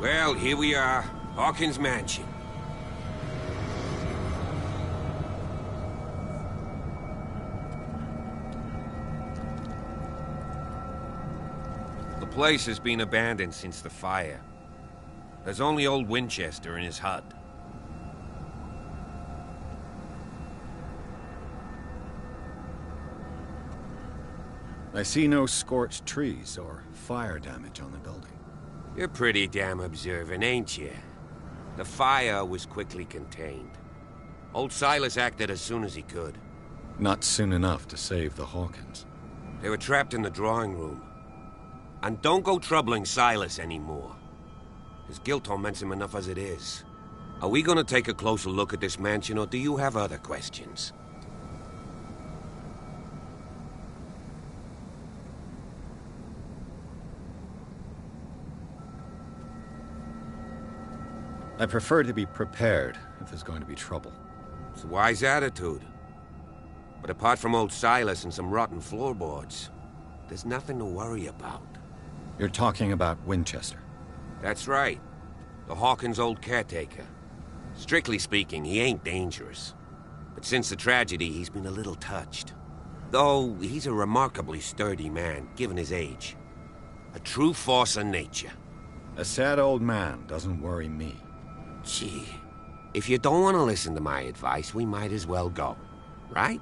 Well, here we are. Hawkins Mansion. The place has been abandoned since the fire. There's only old Winchester in his hut. I see no scorched trees or fire damage on the building. You're pretty damn observant, ain't you? The fire was quickly contained. Old Silas acted as soon as he could. Not soon enough to save the Hawkins. They were trapped in the drawing room. And don't go troubling Silas anymore. His guilt torments him enough as it is. Are we gonna take a closer look at this mansion, or do you have other questions? I prefer to be prepared if there's going to be trouble. It's a wise attitude. But apart from old Silas and some rotten floorboards, there's nothing to worry about. You're talking about Winchester? That's right. The Hawkins' old caretaker. Strictly speaking, he ain't dangerous. But since the tragedy, he's been a little touched. Though, he's a remarkably sturdy man, given his age. A true force of nature. A sad old man doesn't worry me. Gee, if you don't want to listen to my advice, we might as well go, right?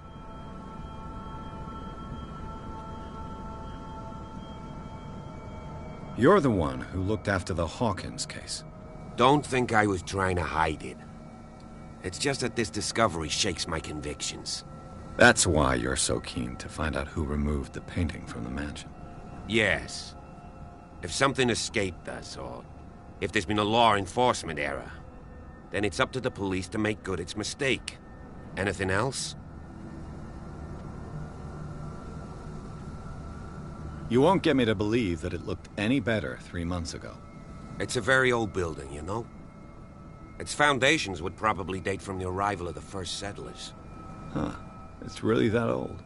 You're the one who looked after the Hawkins case. Don't think I was trying to hide it. It's just that this discovery shakes my convictions. That's why you're so keen to find out who removed the painting from the mansion. Yes. If something escaped us, or if there's been a law enforcement error, then it's up to the police to make good its mistake. Anything else? You won't get me to believe that it looked any better 3 months ago. It's a very old building, you know? Its foundations would probably date from the arrival of the first settlers. Huh. It's really that old.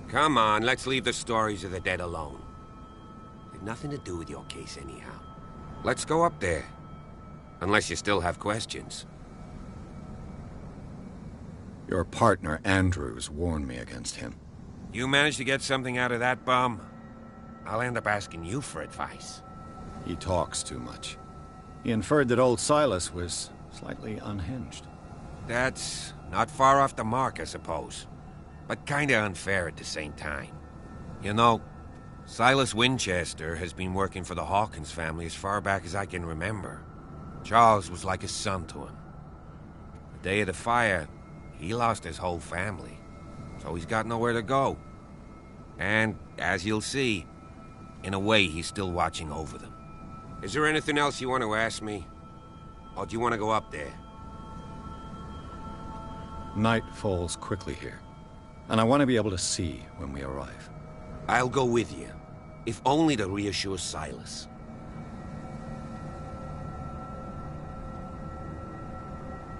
Come on, let's leave the stories of the dead alone. They've nothing to do with your case anyhow. Let's go up there. Unless you still have questions. Your partner, Andrews, warned me against him. You managed to get something out of that bum? I'll end up asking you for advice. He talks too much. He inferred that old Silas was slightly unhinged. That's not far off the mark, I suppose. But kinda unfair at the same time. You know, Silas Winchester has been working for the Hawkins family as far back as I can remember. Charles was like a son to him. The day of the fire, he lost his whole family. So he's got nowhere to go. And, as you'll see, in a way, he's still watching over them. Is there anything else you want to ask me? Or do you want to go up there? Night falls quickly here, and I want to be able to see when we arrive. I'll go with you, if only to reassure Silas.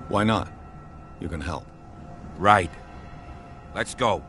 Why not? You can help. Right. Let's go.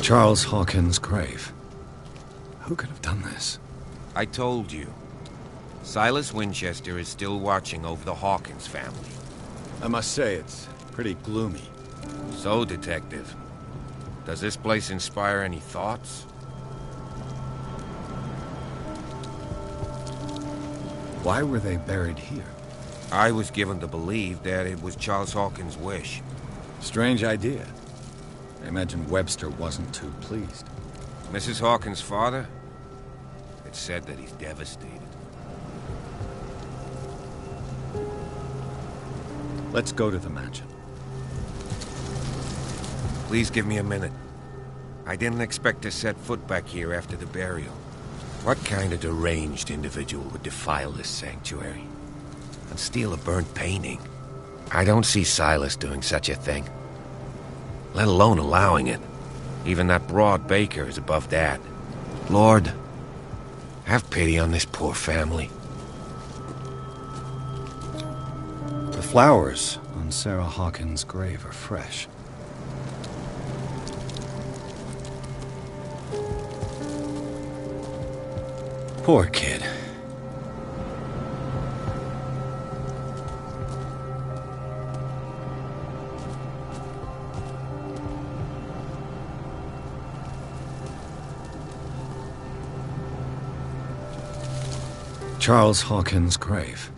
Charles Hawkins' grave. Who could have done this? I told you. Silas Winchester is still watching over the Hawkins family. I must say, it's pretty gloomy. So, Detective, does this place inspire any thoughts? Why were they buried here? I was given to believe that it was Charles Hawkins' wish. Strange idea. I imagine Webster wasn't too pleased. Mrs. Hawkins' father? It's said that he's devastated. Let's go to the mansion. Please give me a minute. I didn't expect to set foot back here after the burial. What kind of deranged individual would defile this sanctuary and steal a burnt painting? I don't see Silas doing such a thing, let alone allowing it. Even that broad baker is above that. Lord, have pity on this poor family. The flowers on Sarah Hawkins' grave are fresh. Poor kid. Charles Hawkins' grave.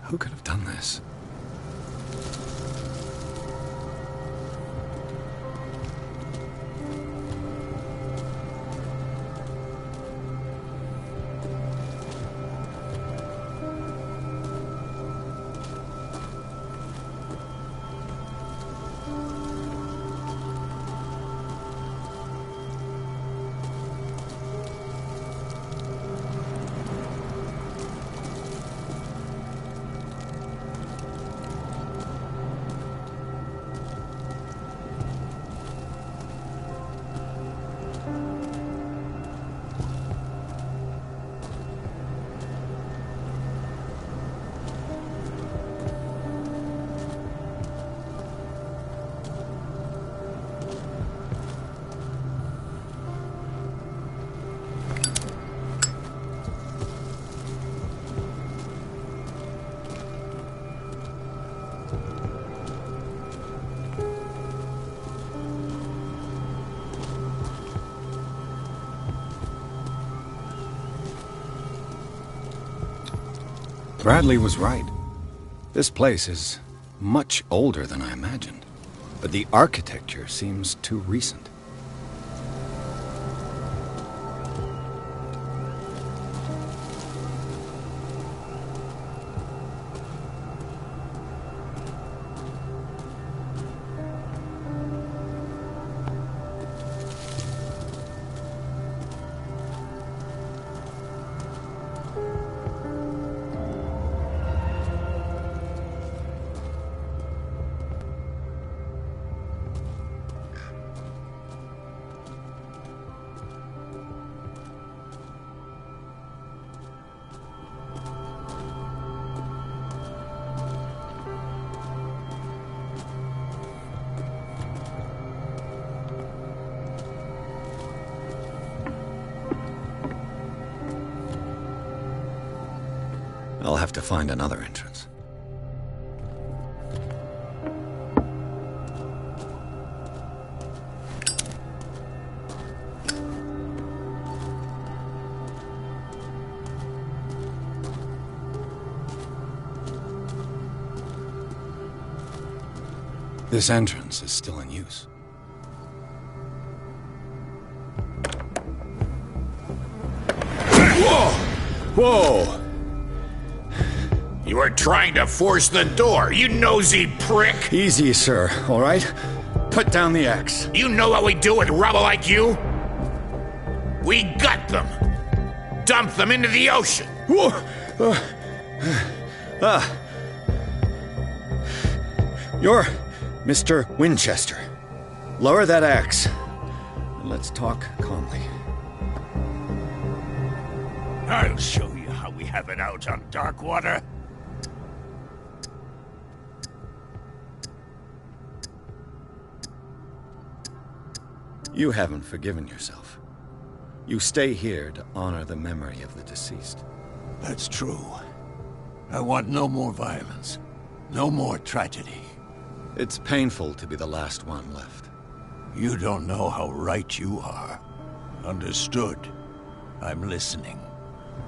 Who could have done this? Bradley was right. This place is much older than I imagined, but the architecture seems too recent. I'll have to find another entrance. This entrance is still in use. Whoa! Whoa! You were trying to force the door, you nosy prick! Easy, sir, all right? Put down the axe. You know what we do with rubble like you? We gut them! Dump them into the ocean! Whoa! You're Mr. Winchester. Lower that axe. And let's talk calmly. I'll show you how we have it out on Darkwater. You haven't forgiven yourself. You stay here to honor the memory of the deceased. That's true. I want no more violence. No more tragedy. It's painful to be the last one left. You don't know how right you are. Understood. I'm listening.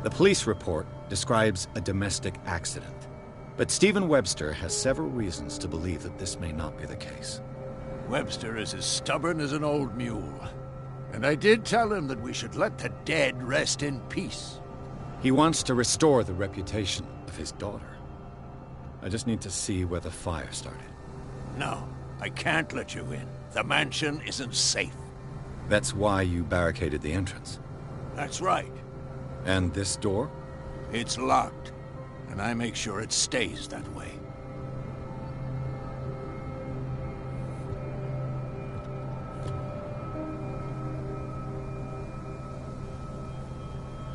The police report describes a domestic accident, but Stephen Webster has several reasons to believe that this may not be the case. Webster is as stubborn as an old mule. And I did tell him that we should let the dead rest in peace. He wants to restore the reputation of his daughter. I just need to see where the fire started. No, I can't let you in. The mansion isn't safe. That's why you barricaded the entrance. That's right. And this door? It's locked, and I make sure it stays that way.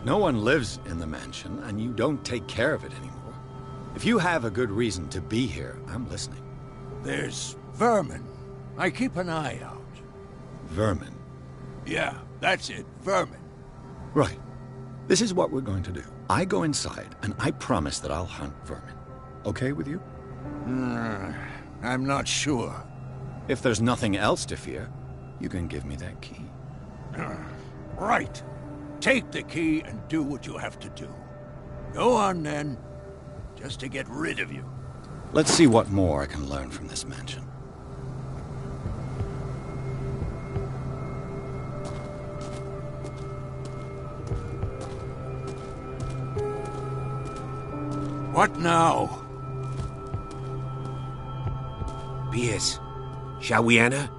No one lives in the mansion, and you don't take care of it anymore. If you have a good reason to be here, I'm listening. There's vermin. I keep an eye out. Vermin? Yeah, that's it, vermin. Right. This is what we're going to do. I go inside, and I promise that I'll hunt vermin. Okay with you? I'm not sure. If there's nothing else to fear, you can give me that key. Right. Take the key and do what you have to do. Go on, then. Just to get rid of you. Let's see what more I can learn from this mansion. What now? Pierce, shall we enter?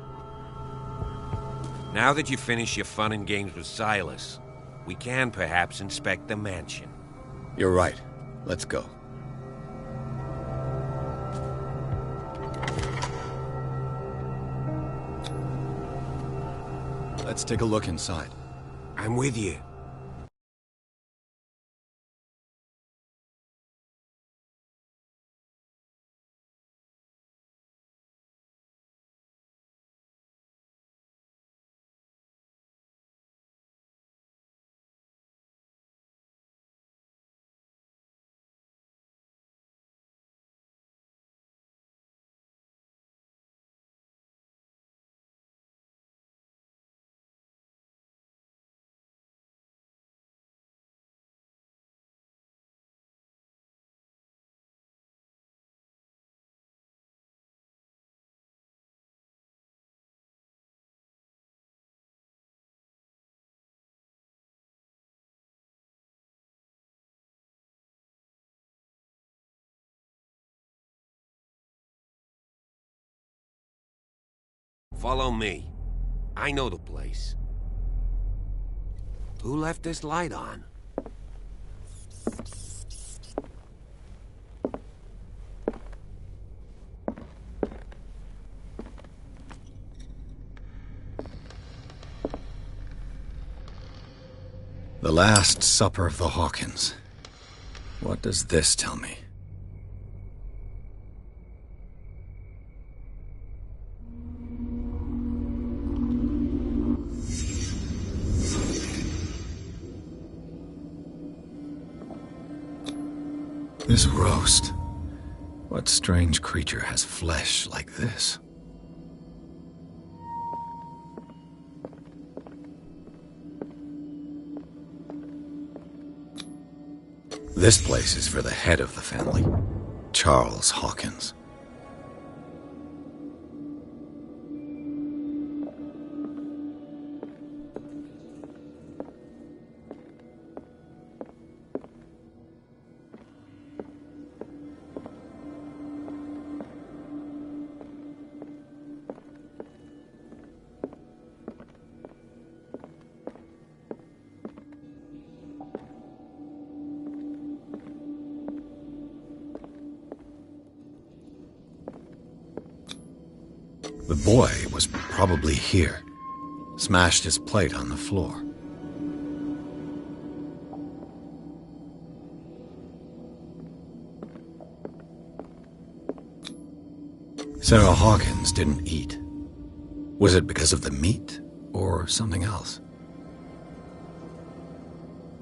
Now that you've finished your fun and games with Silas, we can perhaps inspect the mansion. You're right. Let's go. Let's take a look inside. I'm with you. Follow me. I know the place. Who left this light on? The Last Supper of the Hawkins. What does this tell me? This roast. What strange creature has flesh like this? This place is for the head of the family, Charles Hawkins. The boy was probably here. Smashed his plate on the floor. Sarah Hawkins didn't eat. Was it because of the meat or something else?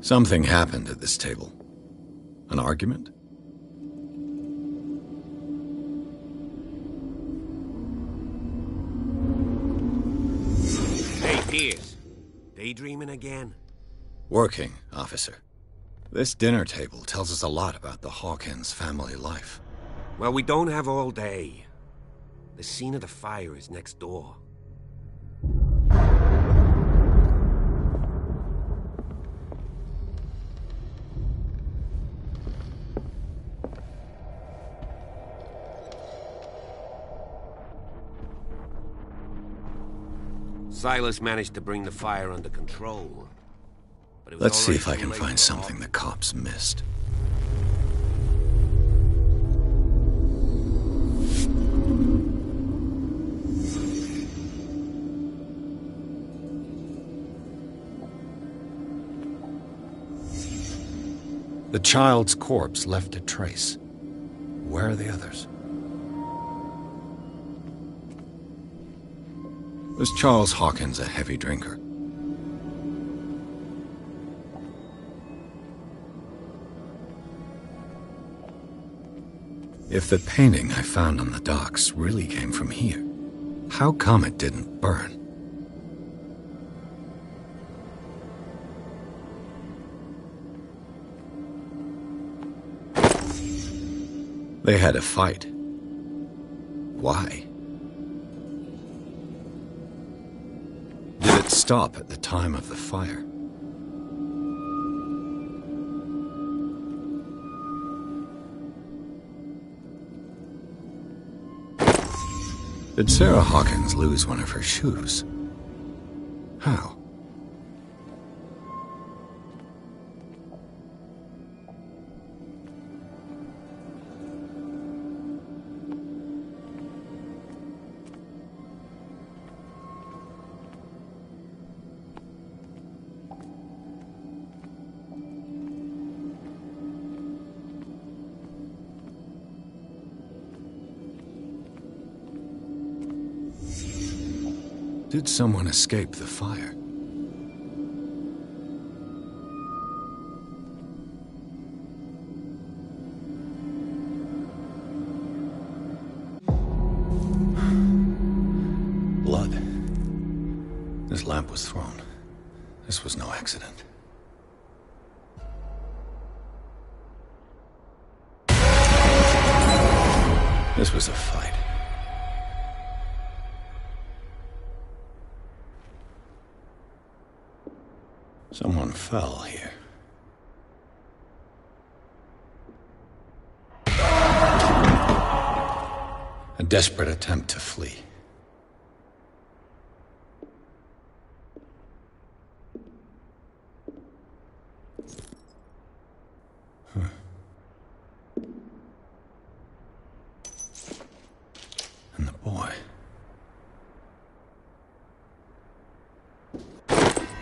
Something happened at this table. An argument? Hey, Pierce. Daydreaming again? Working, officer. This dinner table tells us a lot about the Hawkins family life. Well, we don't have all day. The scene of the fire is next door. Silas managed to bring the fire under control. But it was Let's see already if I too can late find for something the cops missed. The child's corpse left a trace. Where are the others? Was Charles Hawkins a heavy drinker? If the painting I found on the docks really came from here, how come it didn't burn? They had a fight. Why? Did it stop at the time of the fire? Did Sarah Hawkins lose one of her shoes? How? Did someone escape the fire? Blood. This lamp was thrown. This was no accident. This was a fight. Someone fell here. A desperate attempt to flee. And the boy.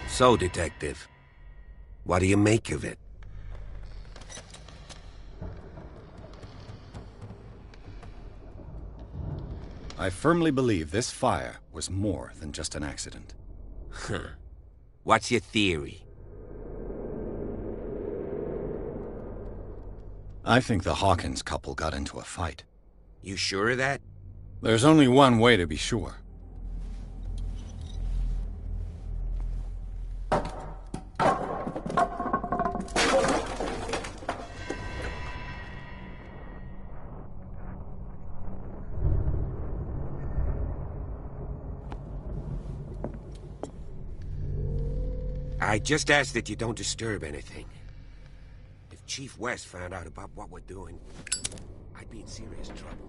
So, Detective, what do you make of it? I firmly believe this fire was more than just an accident. Huh. What's your theory? I think the Hawkins couple got into a fight. You sure of that? There's only one way to be sure. I just ask that you don't disturb anything. If Chief West found out about what we're doing, I'd be in serious trouble.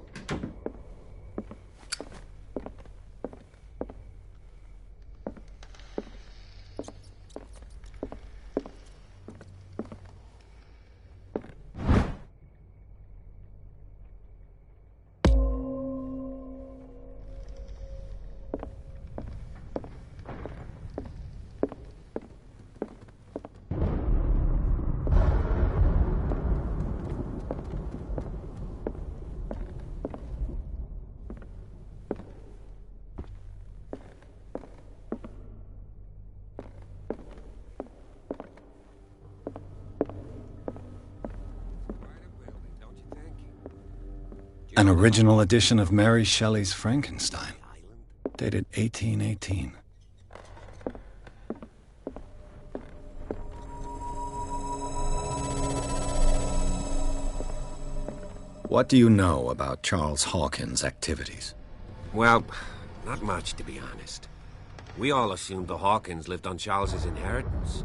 An original edition of Mary Shelley's Frankenstein, dated 1818. What do you know about Charles Hawkins' activities? Well, not much, to be honest. We all assumed the Hawkins lived on Charles's inheritance.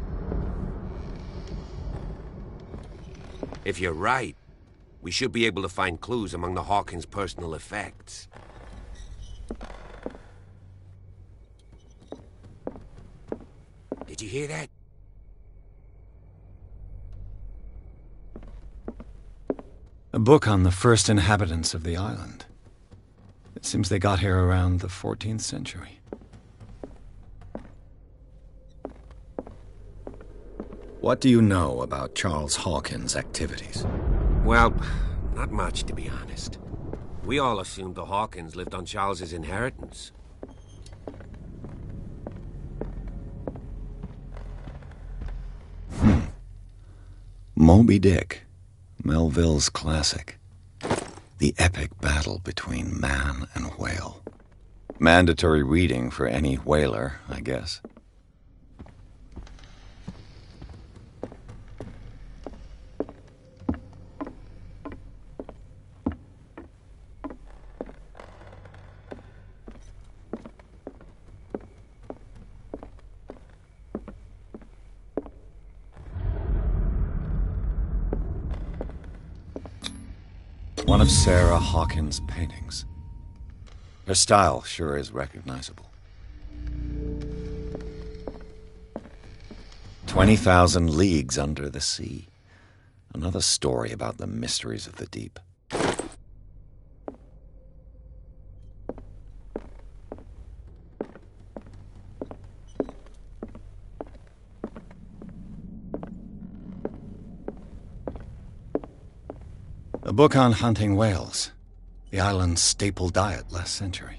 If you're right, we should be able to find clues among the Hawkins' personal effects. Did you hear that? A book on the first inhabitants of the island. It seems they got here around the 14th century. What do you know about Charles Hawkins' activities? Well, not much, to be honest. We all assumed the Hawkins lived on Charles's inheritance. Moby Dick, Melville's classic. The epic battle between man and whale. Mandatory reading for any whaler, I guess. One of Sarah Hawkins' paintings. Her style sure is recognizable. 20,000 Leagues Under the Sea. Another story about the mysteries of the deep. A book on hunting whales, the island's staple diet last century.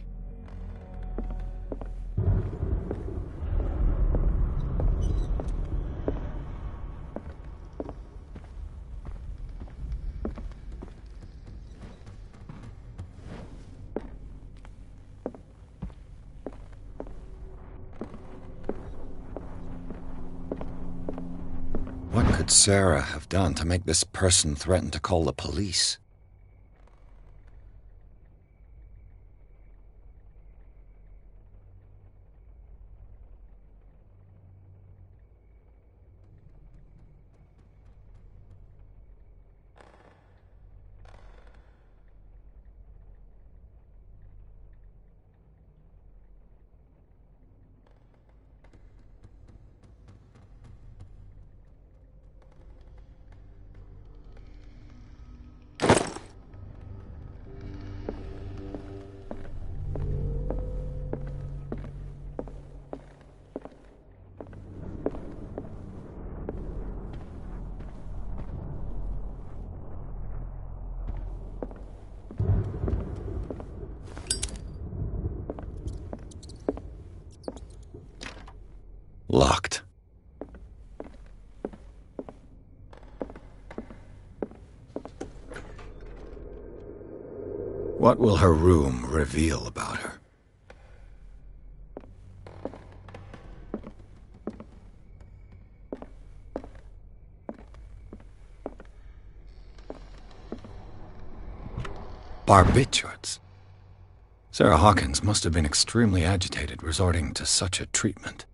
What could Sarah have done to make this person threaten to call the police? Locked. What will her room reveal about her? Barbiturates. Sarah Hawkins must have been extremely agitated resorting to such a treatment.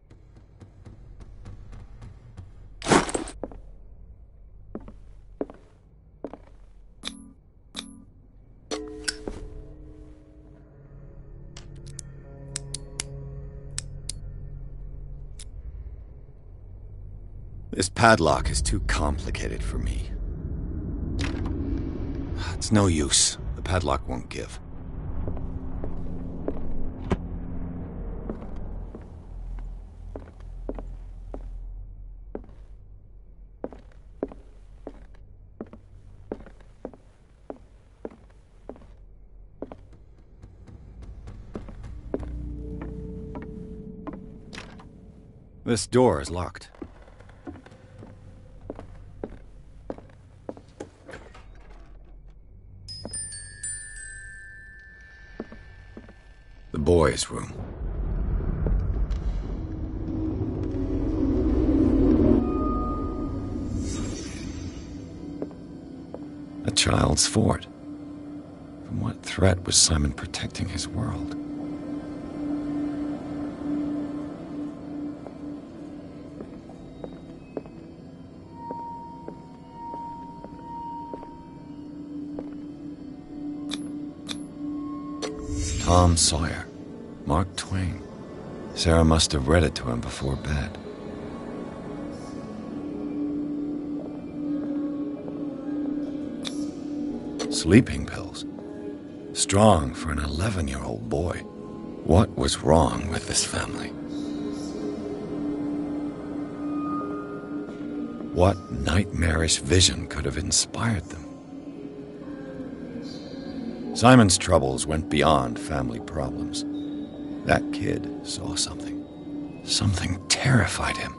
This padlock is too complicated for me. It's no use. The padlock won't give. This door is locked. The boys' room. A child's fort. From what threat was Simon protecting his world? Tom Sawyer, Mark Twain. Sarah must have read it to him before bed. Sleeping pills. Strong for an 11-year-old boy. What was wrong with this family? What nightmarish vision could have inspired them? Simon's troubles went beyond family problems. That kid saw something. Something terrified him.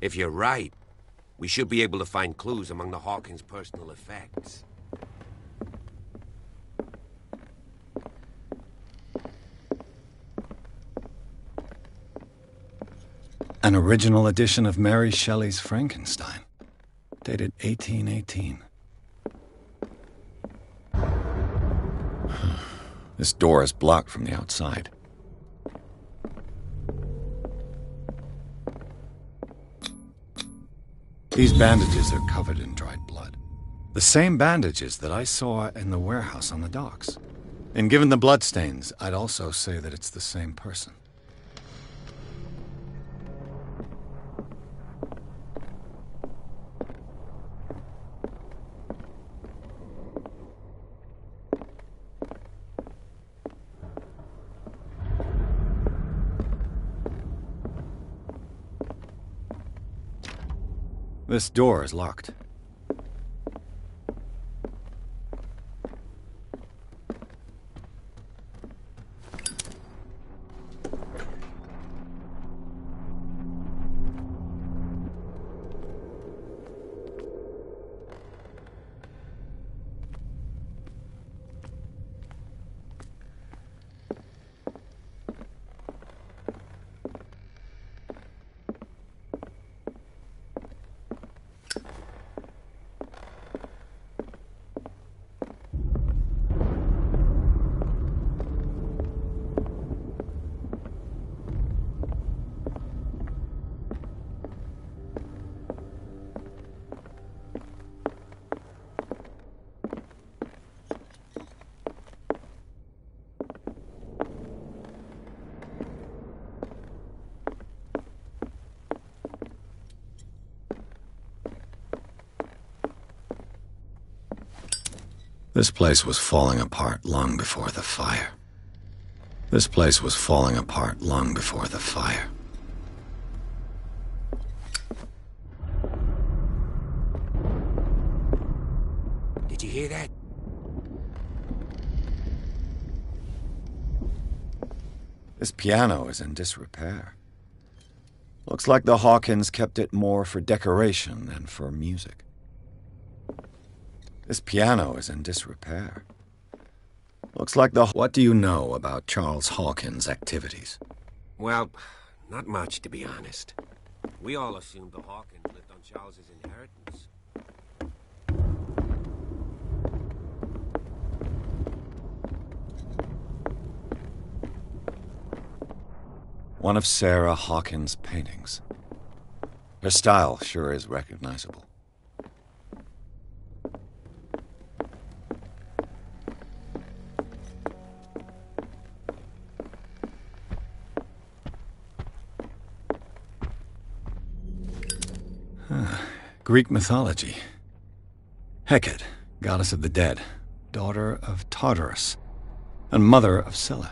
If you're right, we should be able to find clues among the Hawkins' personal effects. An original edition of Mary Shelley's Frankenstein, dated 1818. This door is blocked from the outside. These bandages are covered in dried blood. The same bandages that I saw in the warehouse on the docks. And given the bloodstains, I'd also say that it's the same person. This door is locked. This place was falling apart long before the fire. This place was falling apart long before the fire. Did you hear that? This piano is in disrepair. Looks like the Hawkins kept it more for decoration than for music. This piano is in disrepair. Looks like the... What do you know about Charles Hawkins' activities? Well, not much, to be honest. We all assumed the Hawkins lived on Charles's inheritance. One of Sarah Hawkins' paintings. Her style sure is recognizable. Greek mythology. Hecate, goddess of the dead, daughter of Tartarus, and mother of Scylla.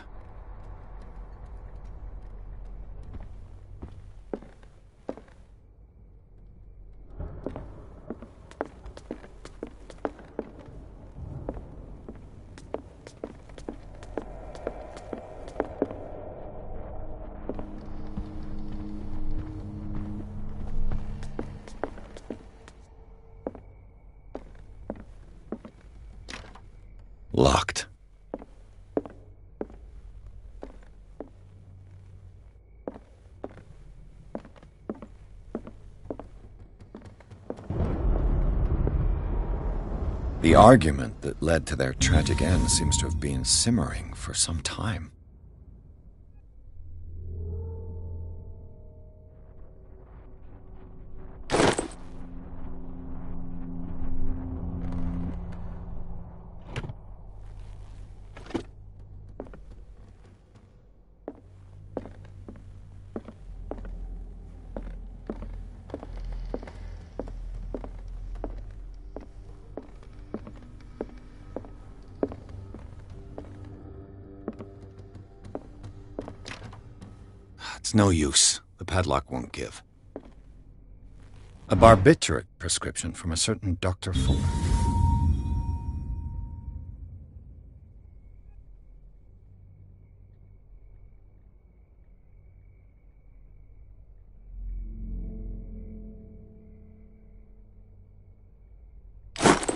Locked. The argument that led to their tragic end seems to have been simmering for some time. It's no use. The padlock won't give. A barbiturate prescription from a certain Dr. Fuller.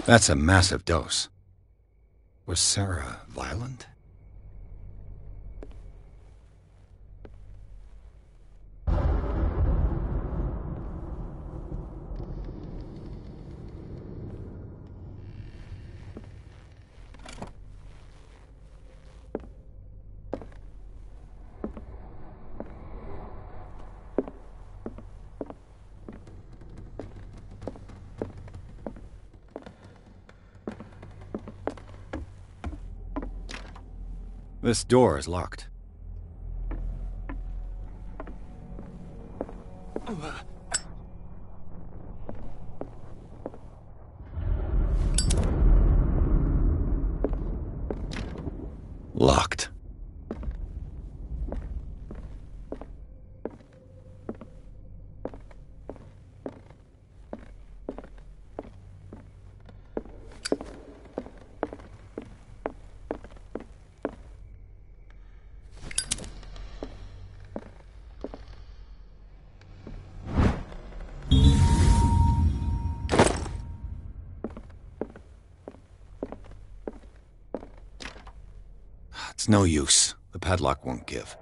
That's a massive dose. Was Sarah violent? This door is locked. Locked. It's no use. The padlock won't give.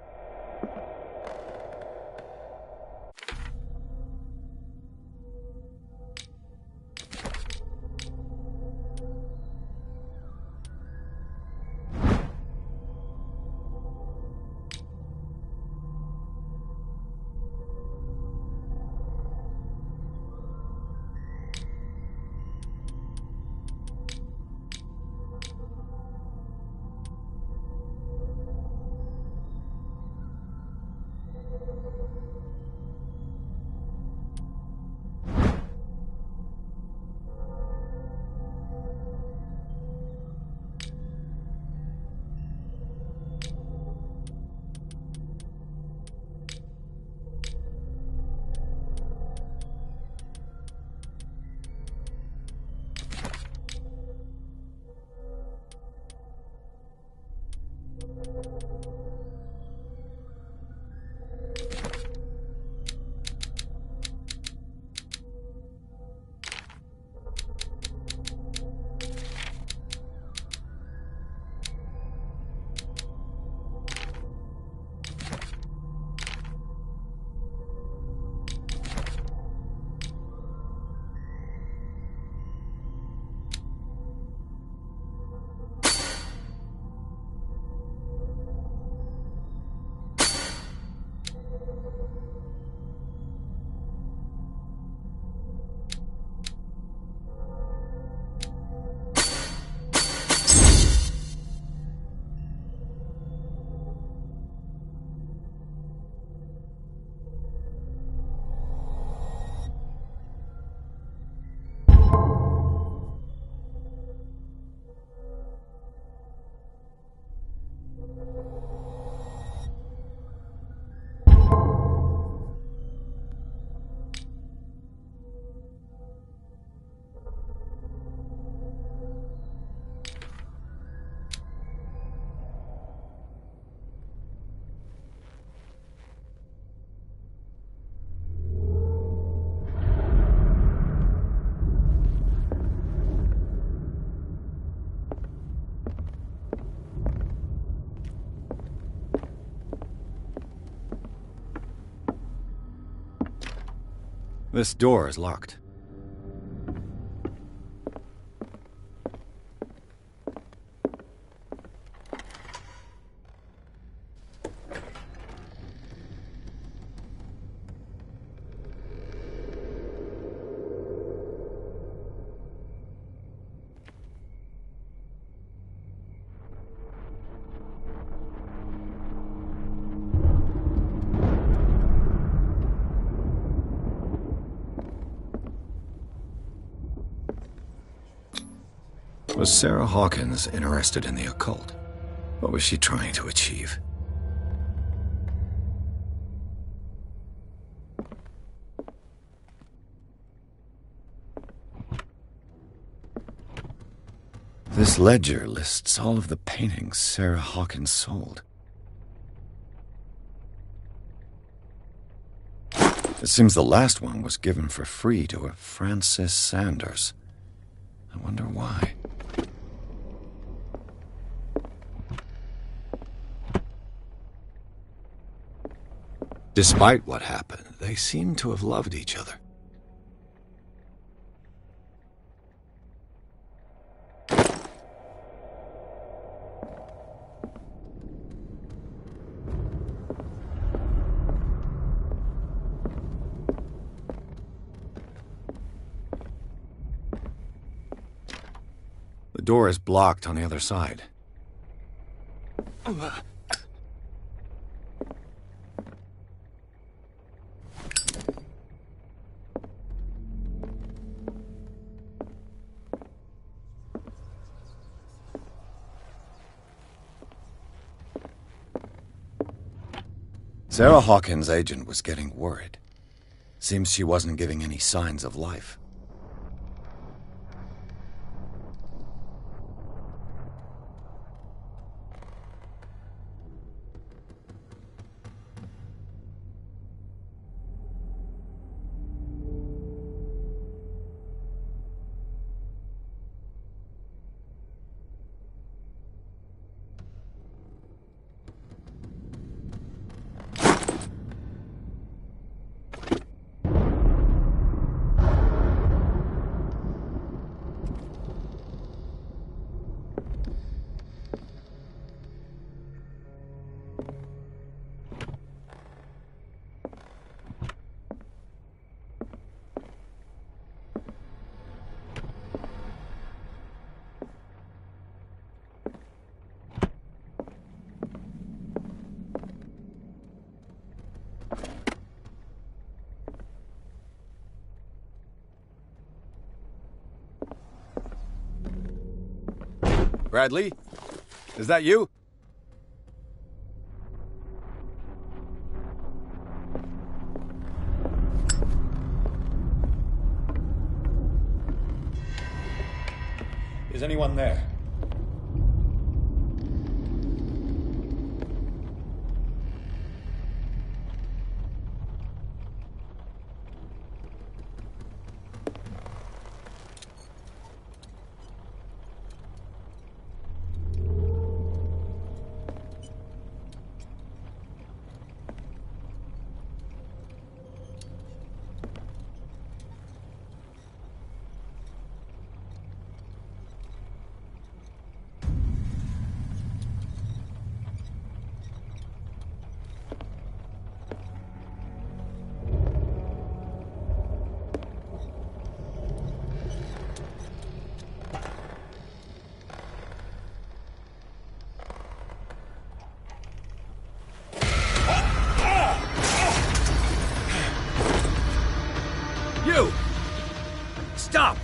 This door is locked. Was Sarah Hawkins interested in the occult? What was she trying to achieve? This ledger lists all of the paintings Sarah Hawkins sold. It seems the last one was given for free to a Francis Sanders. I wonder why. Despite what happened, they seem to have loved each other. The door is blocked on the other side. Sarah Hawkins' agent was getting worried. Seems she wasn't giving any signs of life. Bradley? Is that you? Is anyone there? You! Stop!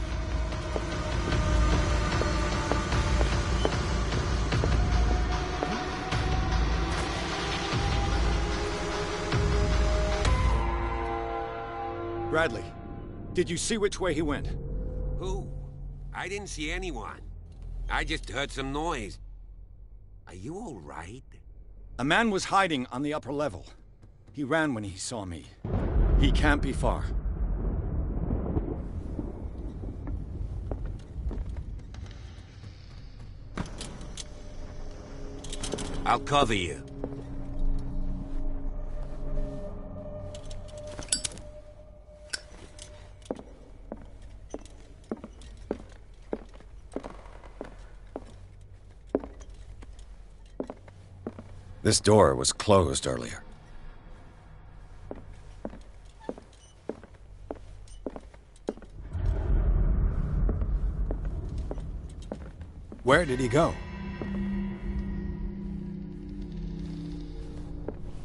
Bradley, did you see which way he went? Who? I didn't see anyone. I just heard some noise. Are you all right? A man was hiding on the upper level. He ran when he saw me. He can't be far. I'll cover you. This door was closed earlier. Where did he go?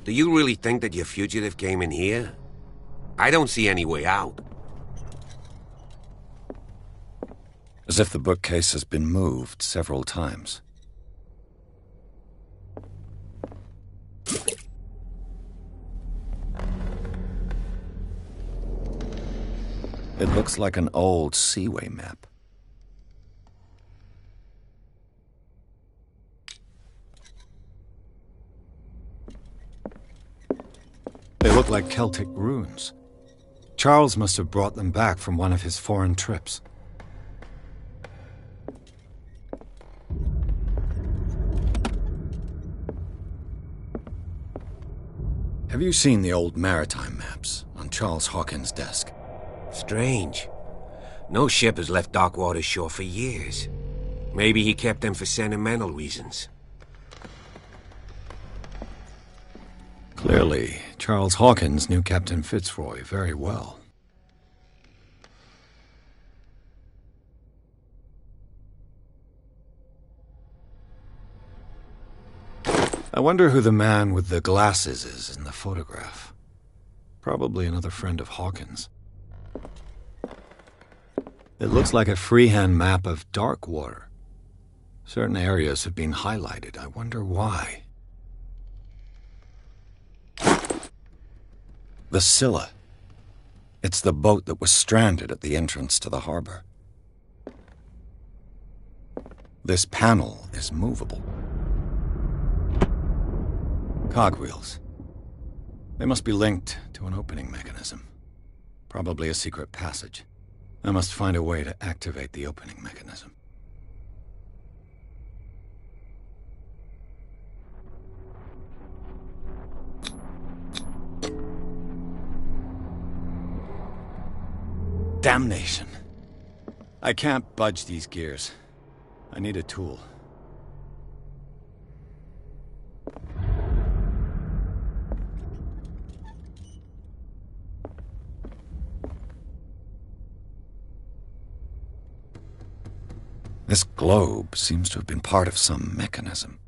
Do you really think that your fugitive came in here? I don't see any way out. As if the bookcase has been moved several times. It looks like an old seaway map. They look like Celtic runes. Charles must have brought them back from one of his foreign trips. Have you seen the old maritime maps on Charles Hawkins' desk? Strange. No ship has left Darkwater's shore for years. Maybe he kept them for sentimental reasons. Clearly, Charles Hawkins knew Captain Fitzroy very well. I wonder who the man with the glasses is in the photograph. Probably another friend of Hawkins. It looks like a freehand map of Darkwater. Certain areas have been highlighted. I wonder why. The Scylla. It's the boat that was stranded at the entrance to the harbor. This panel is movable. Cogwheels. They must be linked to an opening mechanism. Probably a secret passage. I must find a way to activate the opening mechanism. Damnation. I can't budge these gears. I need a tool. This globe seems to have been part of some mechanism.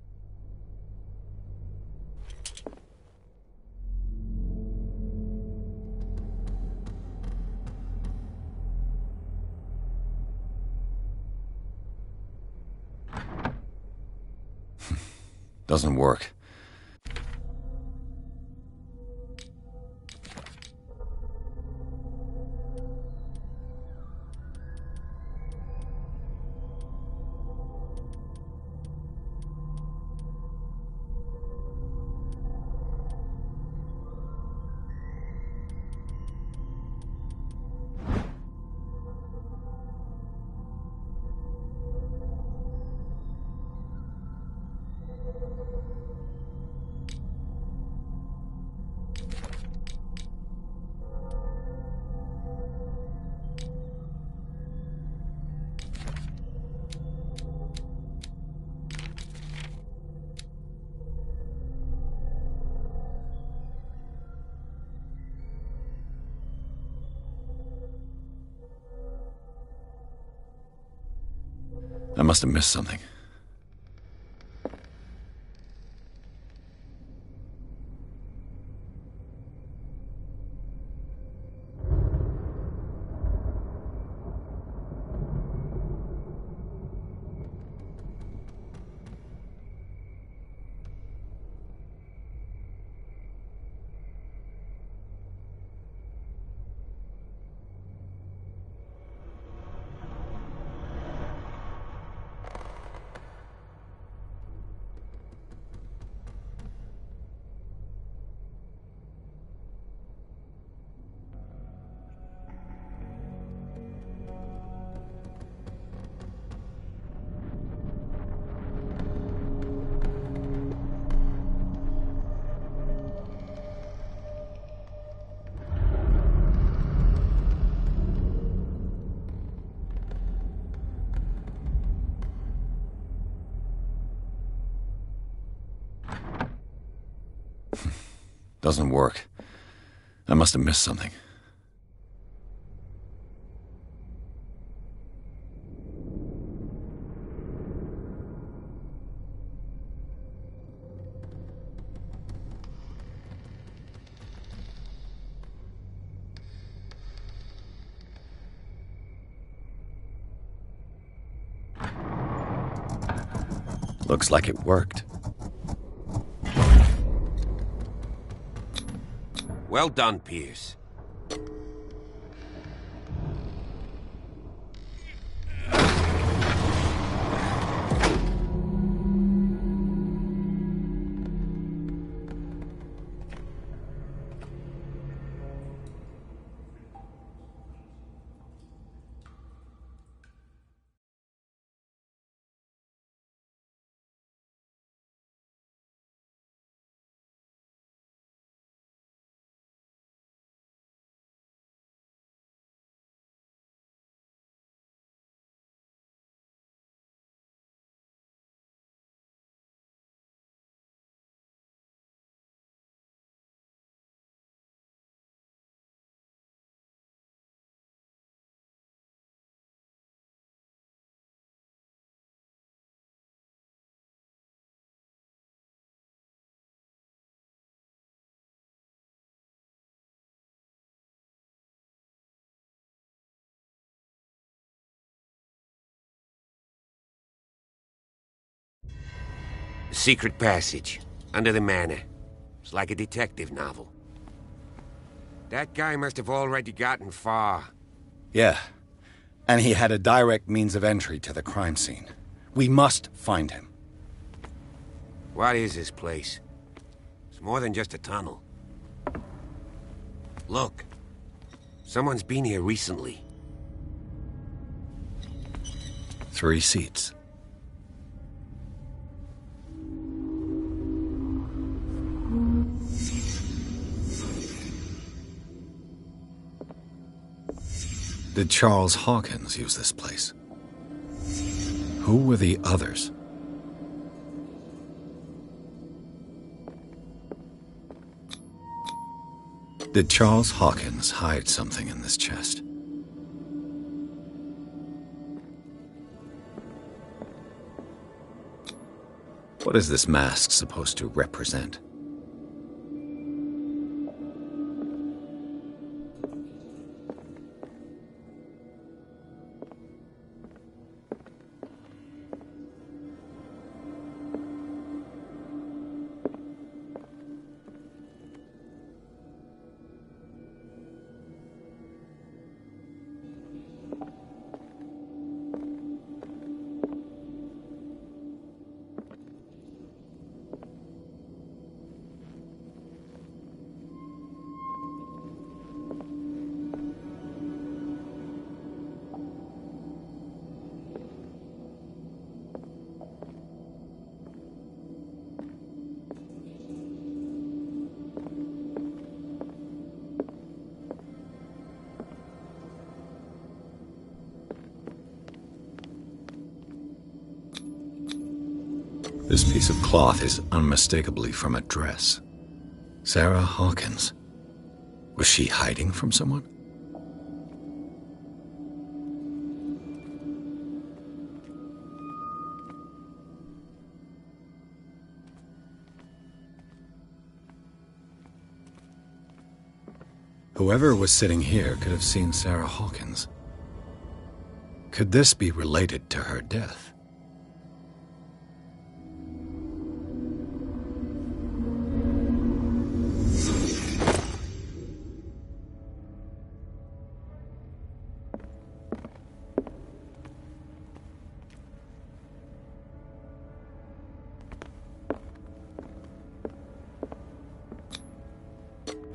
Doesn't work. I must have missed something. Doesn't work. I must have missed something. Looks like it worked. Well done, Pierce. A secret passage, under the manor. It's like a detective novel. That guy must have already gotten far. Yeah. And he had a direct means of entry to the crime scene. We must find him. What is this place? It's more than just a tunnel. Look. Someone's been here recently. 3 seats. Did Charles Hawkins use this place? Who were the others? Did Charles Hawkins hide something in this chest? What is this mask supposed to represent? This piece of cloth is unmistakably from a dress. Sarah Hawkins. Was she hiding from someone? Whoever was sitting here could have seen Sarah Hawkins. Could this be related to her death?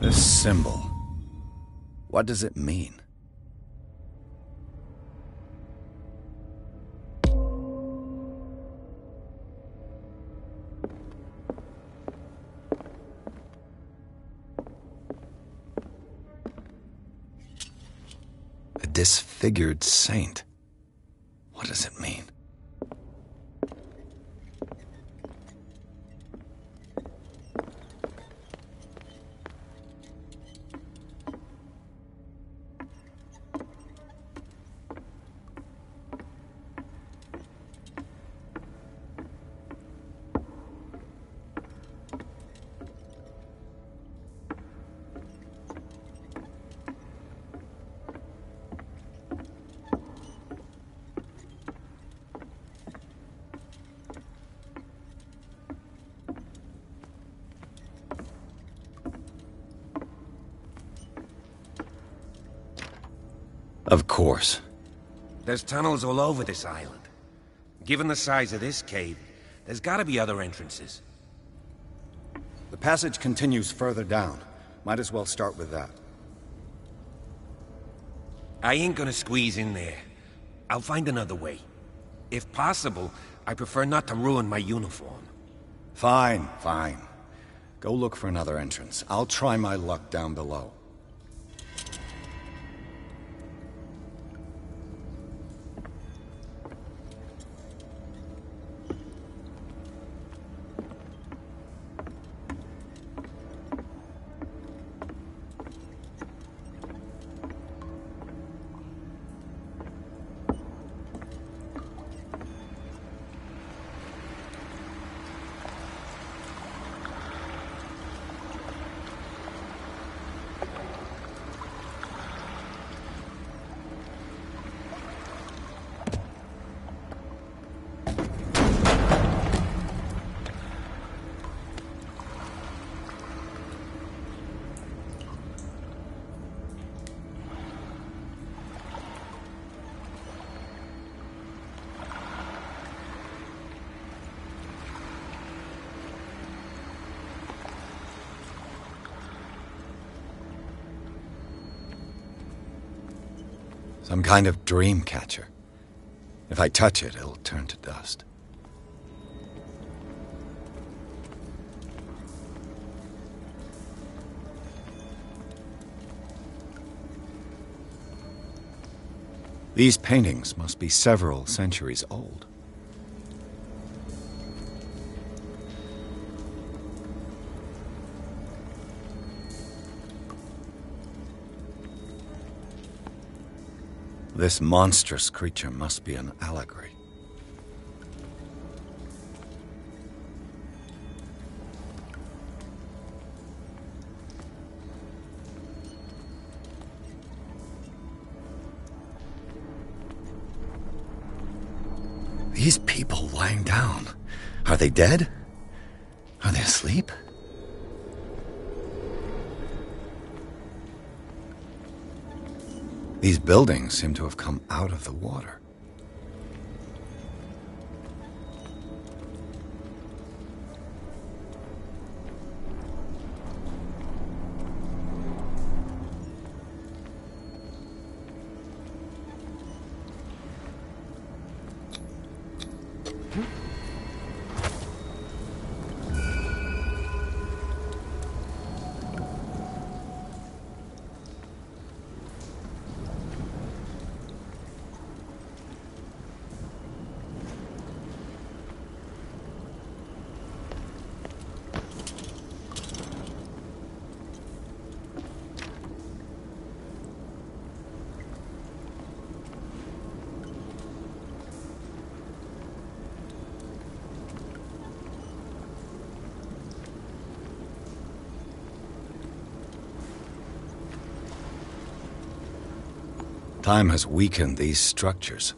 This symbol, what does it mean? A disfigured saint. What does it mean? Of course. There's tunnels all over this island. Given the size of this cave, there's gotta be other entrances. The passage continues further down. Might as well start with that. I ain't gonna squeeze in there. I'll find another way. If possible, I prefer not to ruin my uniform. Fine, fine. Go look for another entrance. I'll try my luck down below. Some kind of dream catcher. If I touch it, it'll turn to dust. These paintings must be several centuries old. This monstrous creature must be an allegory. These people lying down, are they dead? Are they asleep? These buildings seem to have come out of the water. Time has weakened these structures.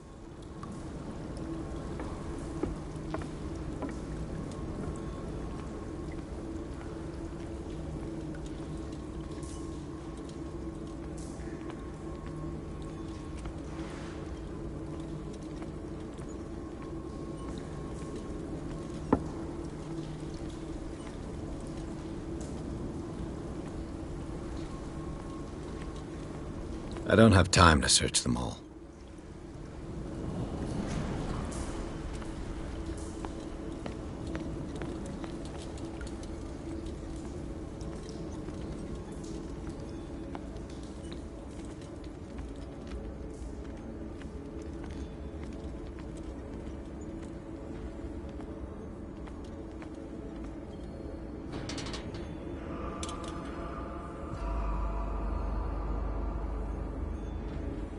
I don't have time to search them all.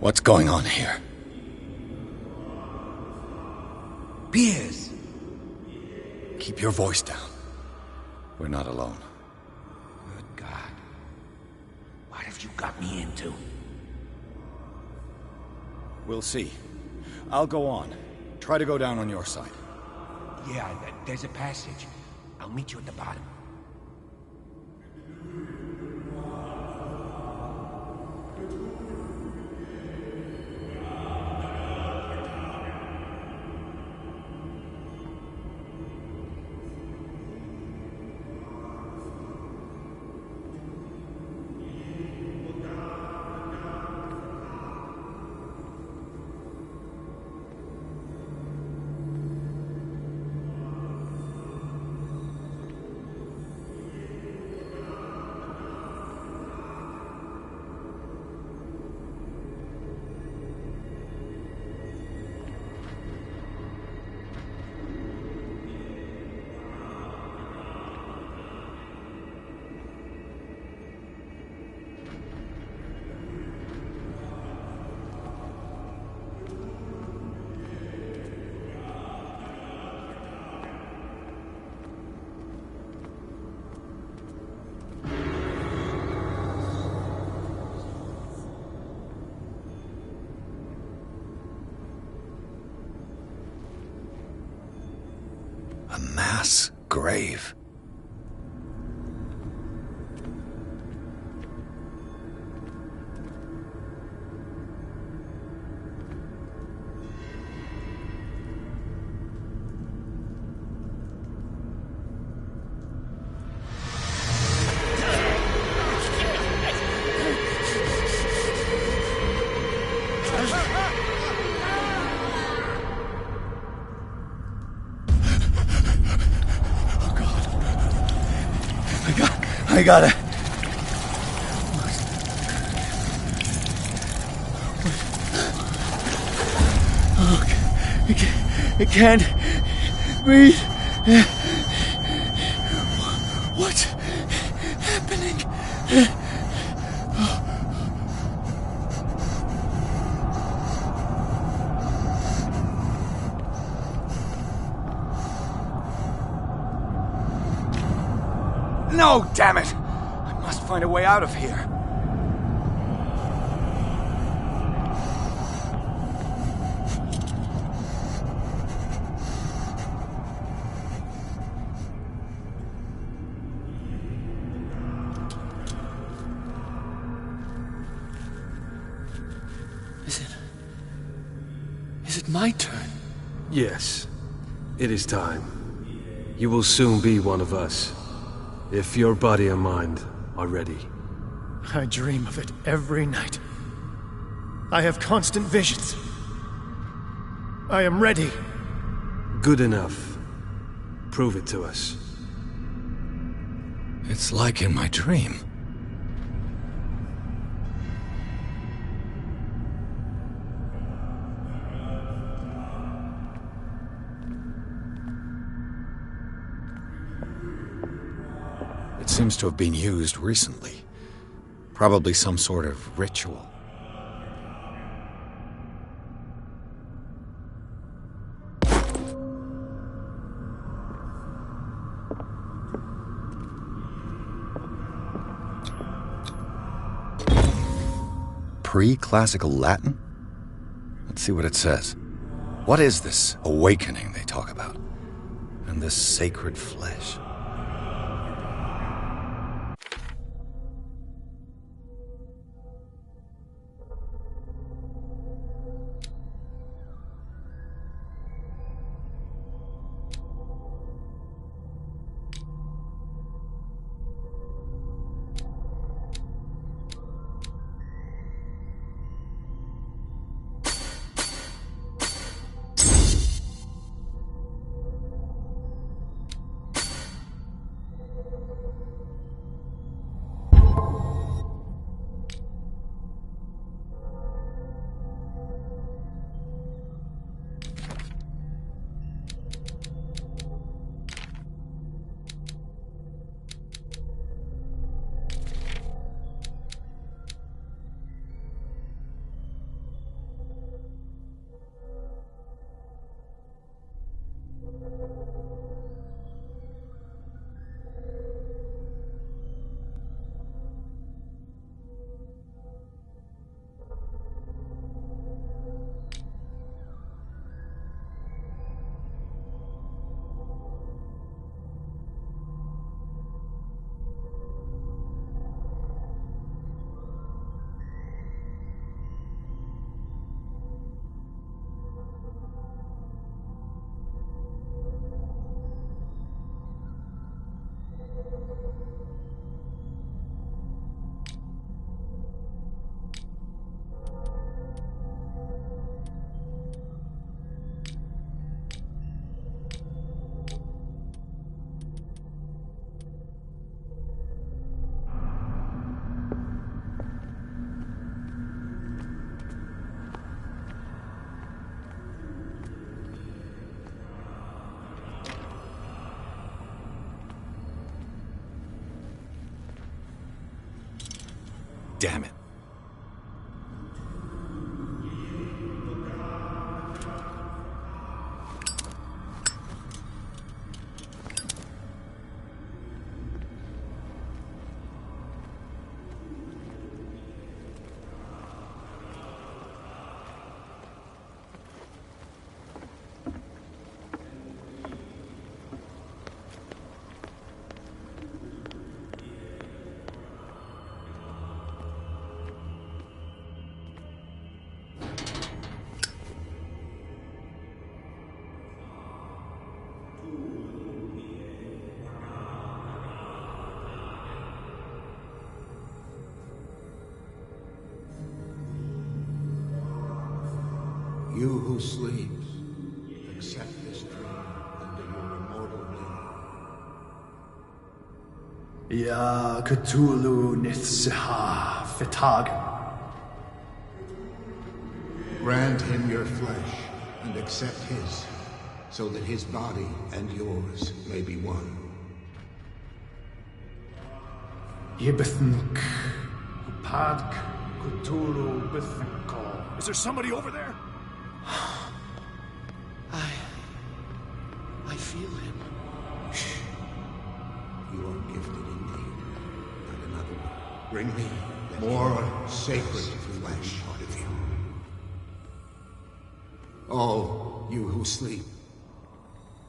What's going on here? Piers! Keep your voice down. We're not alone. Good God. What have you got me into? We'll see. I'll go on. Try to go down on your side. Yeah, there's a passage. I'll meet you at the bottom. A mass grave. I got it. Oh, I can't breathe. What's happening? No, damn it! I must find a way out of here. Is it my turn? Yes, it is time. You will soon be one of us. If your body and mind are ready. I dream of it every night. I have constant visions. I am ready. Good enough. Prove it to us. It's like in my dream. It seems to have been used recently. Probably some sort of ritual. Pre-classical Latin? Let's see what it says. What is this awakening they talk about? And this sacred flesh? Damn it. You who sleeps, accept this dream under your immortal name. Ya Cthulhu Nithsiha Fitag. Grant him your flesh and accept his, so that his body and yours may be one. Yibithink Padk Cthulhu Bithinko. Is there somebody over there? I feel him. You are gifted indeed. And another one. Bring me more sacred flesh part of you. All you who sleep,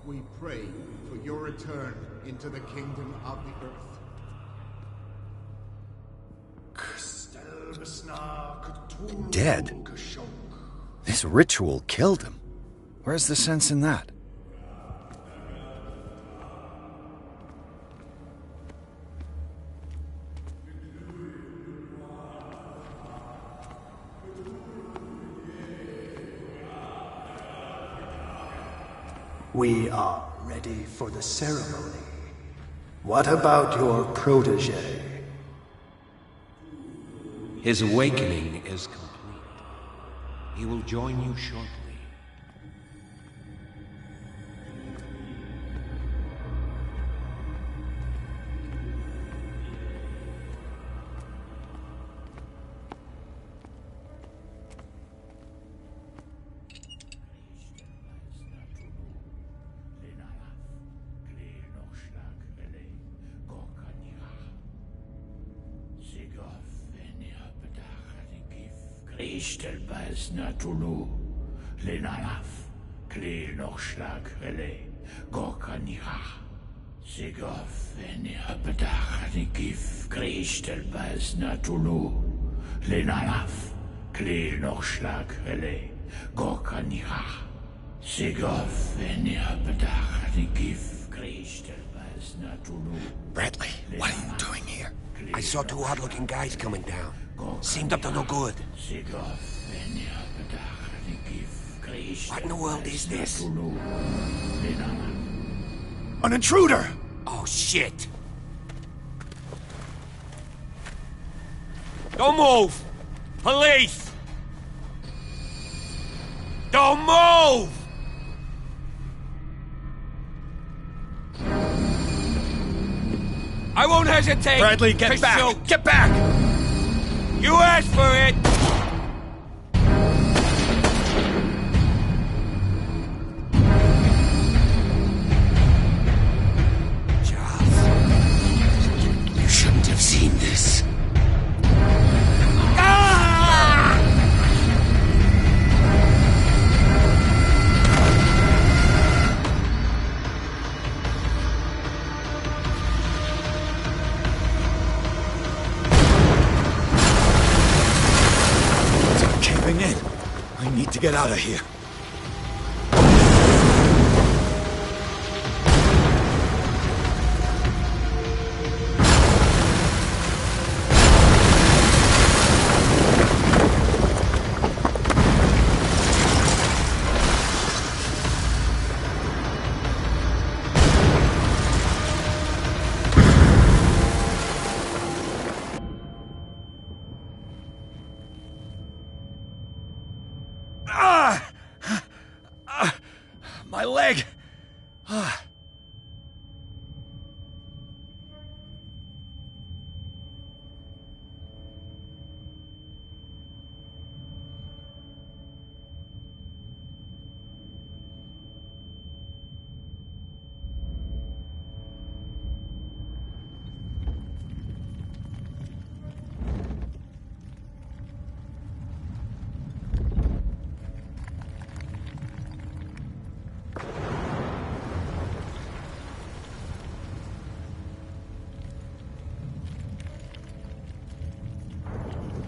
we pray for your return into the kingdom of the earth. Dead? This ritual killed him. Where's the sense in that? We are ready for the ceremony. What about your protege? His awakening is complete. He will join you shortly. Ishtelbaz Natulu, Lenalaf, Kle Nochschlag Relay, Gorkanira, Sigov, Venirabedach, Nikif, Krishtelbaz Natulu, Lenalaf, Kle Nochschlag Relay, Gorkanira, Sigov, Venirabedach, Nikif, Krishtelbaz Natulu. Bradley, what are you doing here? I saw two odd-looking guys coming down. Seemed up to no good. What in the world is this? An intruder! Oh, shit! Don't move! Police! Don't move! I won't hesitate! Bradley, get back! Shoot. Get back! You asked for it! Charles, you shouldn't have seen this. I need to get out of here. My leg!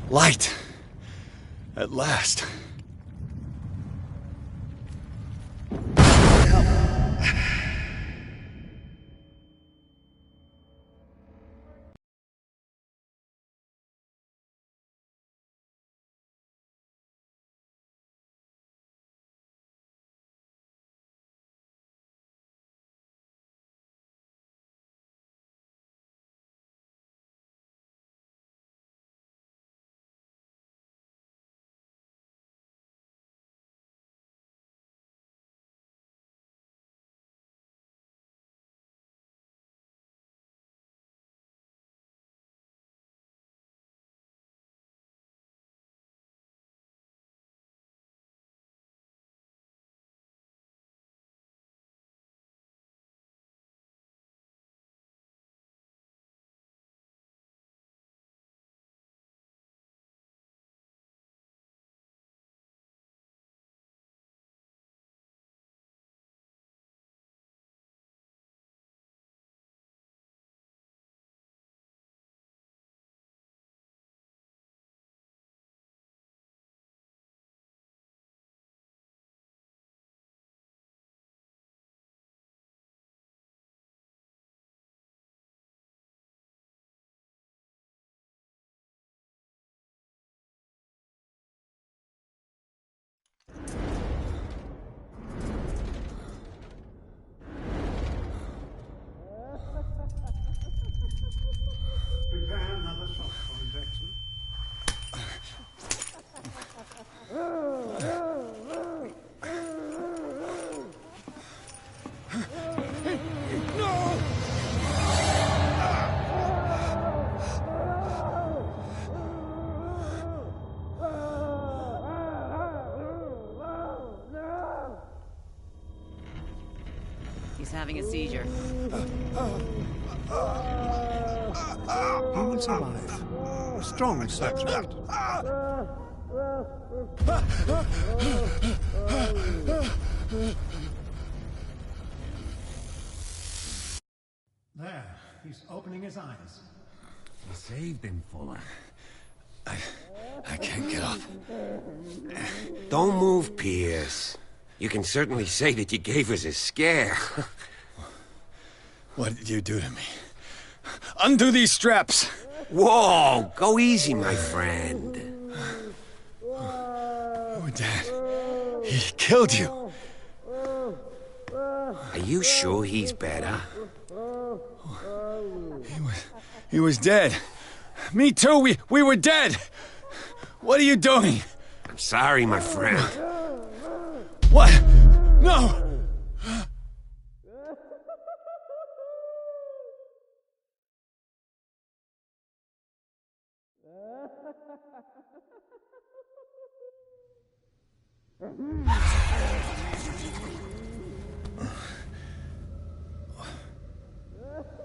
Light! At last. He's having a seizure. He will survive. A strong subject. There, he's opening his eyes. You saved him, Fuller. I can't get up. Don't move, Pierce. You can certainly say that you gave us a scare. What did you do to me? Undo these straps! Whoa! Go easy, my friend. Oh, Dad. He killed you. Are you sure he's better? He was dead. Me too. We were dead. What are you doing? I'm sorry, my friend. What? No!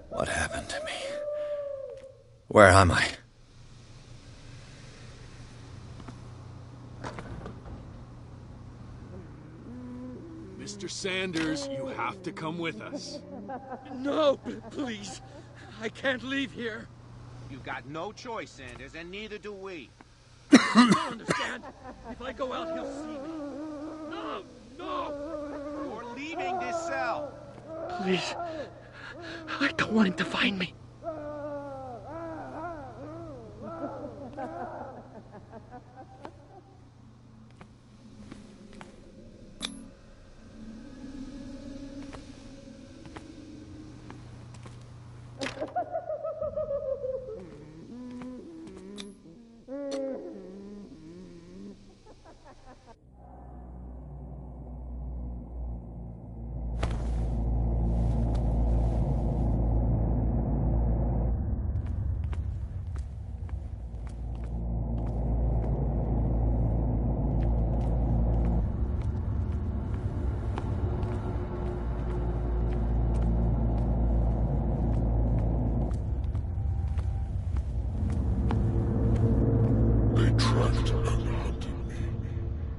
What happened to me? Where am I? Mr. Sanders, you have to come with us. No, please. I can't leave here. You've got no choice, Sanders, and neither do we. You don't understand. If I go out, he'll see me. No! No! You're leaving this cell. Please. I don't want him to find me.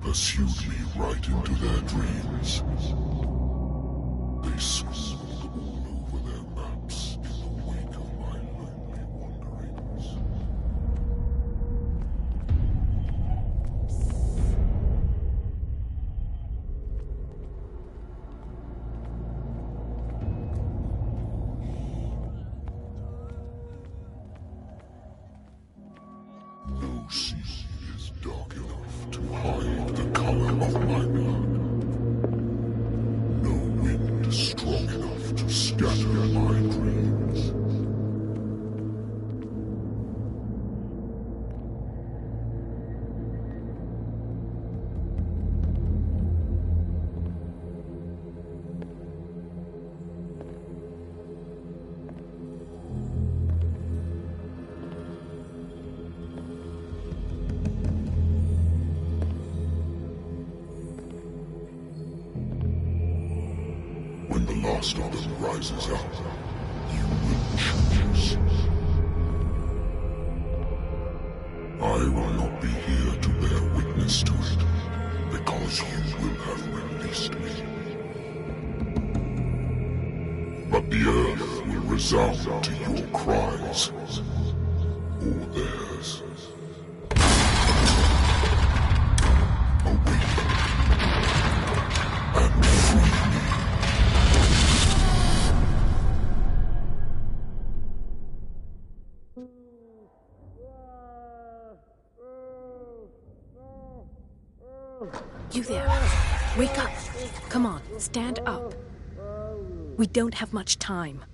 Pursued me right into their dreams. They scribbled all over their maps in the wake of my lonely wanderings. No sea is dark enough to hide the color of my blood. No wind strong enough to scatter my dreams. When the last of them rises up, you will choose. I will not be here to bear witness to it, because you will have released me. But the earth will resound to your cries, or theirs. Awake and free me. You there. Wake up. Come on, stand up. We don't have much time.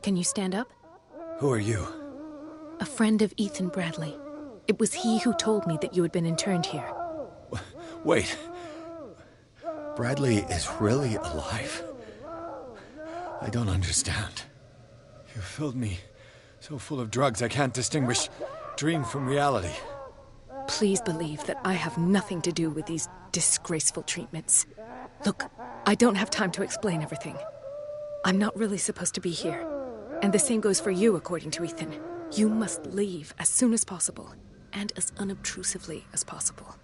Can you stand up? Who are you? A friend of Ethan Bradley. It was he who told me that you had been interned here. Wait. Bradley is really alive? I don't understand. You filled me so full of drugs I can't distinguish dream from reality. please believe that I have nothing to do with these disgraceful treatments. Look, I don't have time to explain everything. I'm not really supposed to be here. And the same goes for you, according to Ethan. You must leave as soon as possible, and as unobtrusively as possible.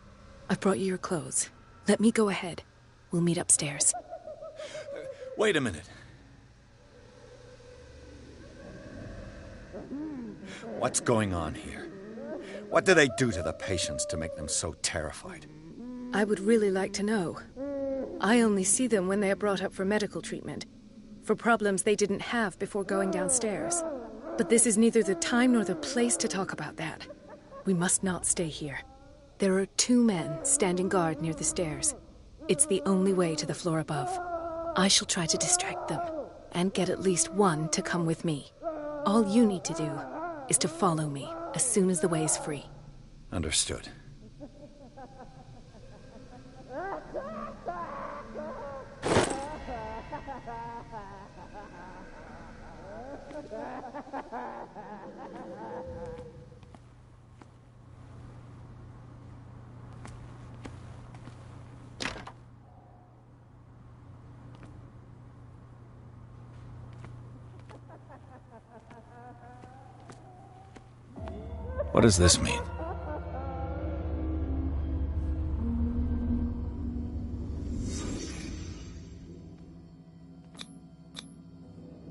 I've brought you your clothes. Let me go ahead. We'll meet upstairs. Wait a minute. What's going on here? What do they do to the patients to make them so terrified? I would really like to know. I only see them when they are brought up for medical treatment, for problems they didn't have before going downstairs. But this is neither the time nor the place to talk about that. We must not stay here. There are 2 men standing guard near the stairs. It's the only way to the floor above. I shall try to distract them, and get at least one to come with me. All you need to do is to follow me as soon as the way is free. Understood. What does this mean?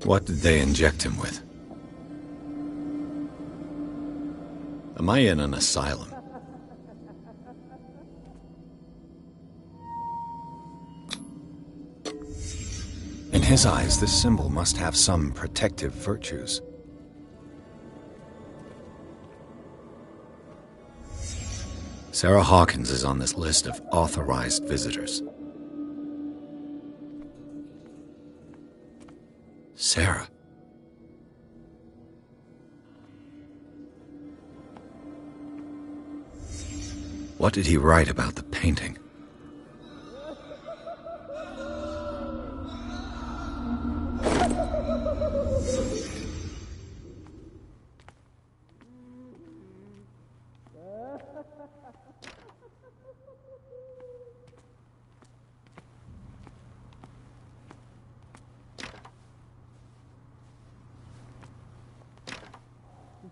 What did they inject him with? Am I in an asylum? In his eyes, this symbol must have some protective virtues. Sarah Hawkins is on this list of authorized visitors. Sarah. What did he write about the painting?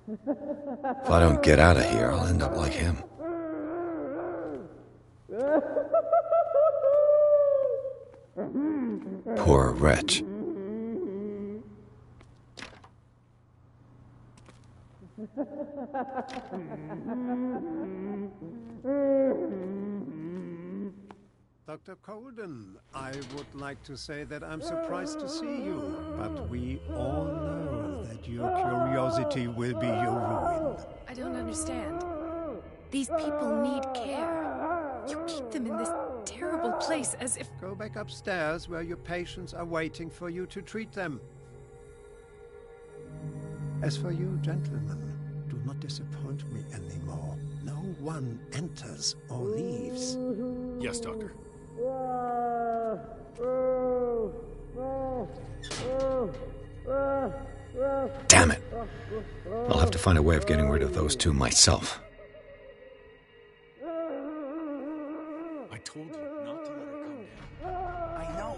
If I don't get out of here, I'll end up like him. Poor wretch. Dr. Colden, I would like to say that I'm surprised to see you, but we all know that your curiosity will be your ruin. I don't understand. These people need care. You keep them in this terrible place as if... Go back upstairs where your patients are waiting for you to treat them. As for you, gentlemen, do not disappoint me anymore. No one enters or leaves. Yes, Doctor. Damn it! I'll have to find a way of getting rid of those 2 myself. I told you not to let her come down. I know.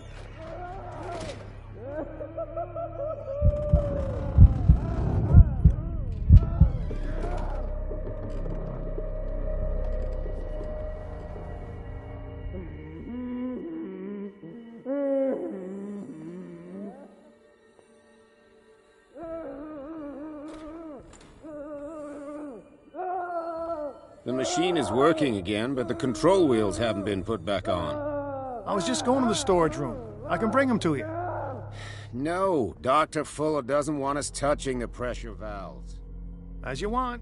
The machine is working again, but the control wheels haven't been put back on. I was just going to the storage room. I can bring them to you. No, Dr. Fuller doesn't want us touching the pressure valves. As you want.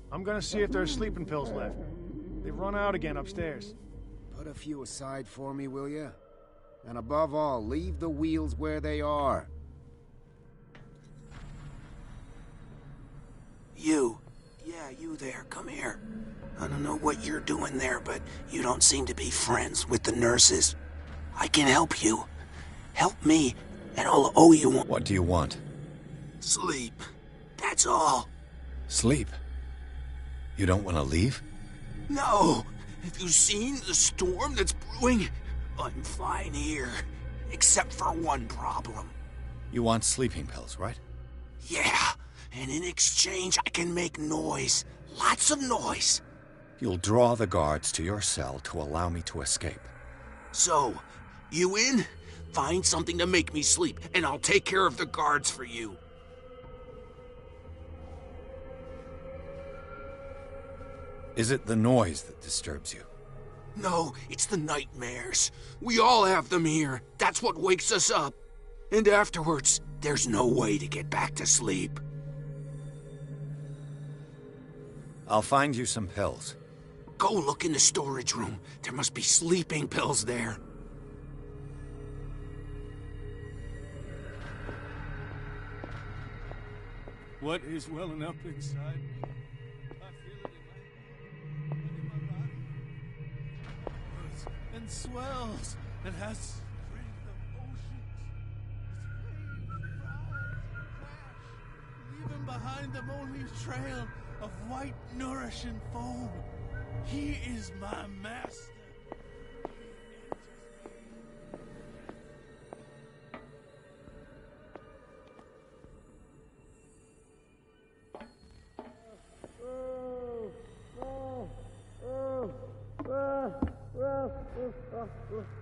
I'm gonna see if there's sleeping pills left. They've run out again upstairs. Put a few aside for me, will you? And above all, leave the wheels where they are. You. Yeah, you there. Come here. I don't know what you're doing there, but you don't seem to be friends with the nurses. I can help you. Help me, and I'll owe you one. What do you want? Sleep. That's all. Sleep? You don't want to leave? No! Have you seen the storm that's brewing? I'm fine here. Except for one problem. You want sleeping pills, right? Yeah, and in exchange I can make noise. Lots of noise. You'll draw the guards to your cell to allow me to escape. So, you in? Find something to make me sleep, and I'll take care of the guards for you. Is it the noise that disturbs you? No, it's the nightmares. We all have them here. That's what wakes us up. And afterwards, there's no way to get back to sleep. I'll find you some pills. Go look in the storage room. There must be sleeping pills there. What is welling up inside me? I feel it in my body. Grows and swells and has strength of oceans. Its waves rise and crash, leaving behind them only trail of white, nourishing foam. He is my master.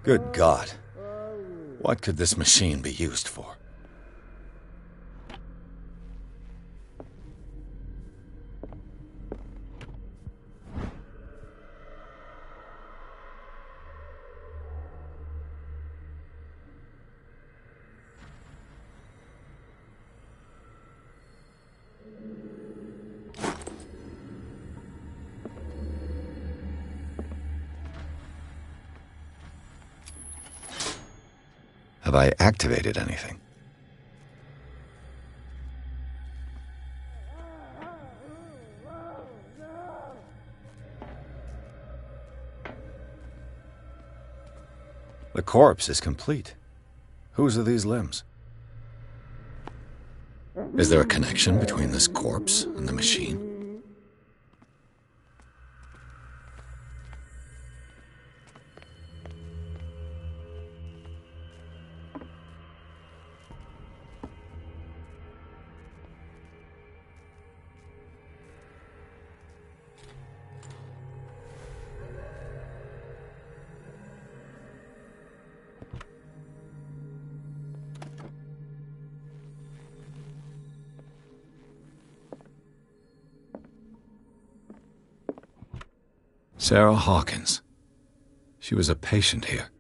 Good God. What could this machine be used for? Have I activated anything? The corpse is complete. Whose are these limbs? Is there a connection between this corpse and the machine? Sarah Hawkins. She was a patient here.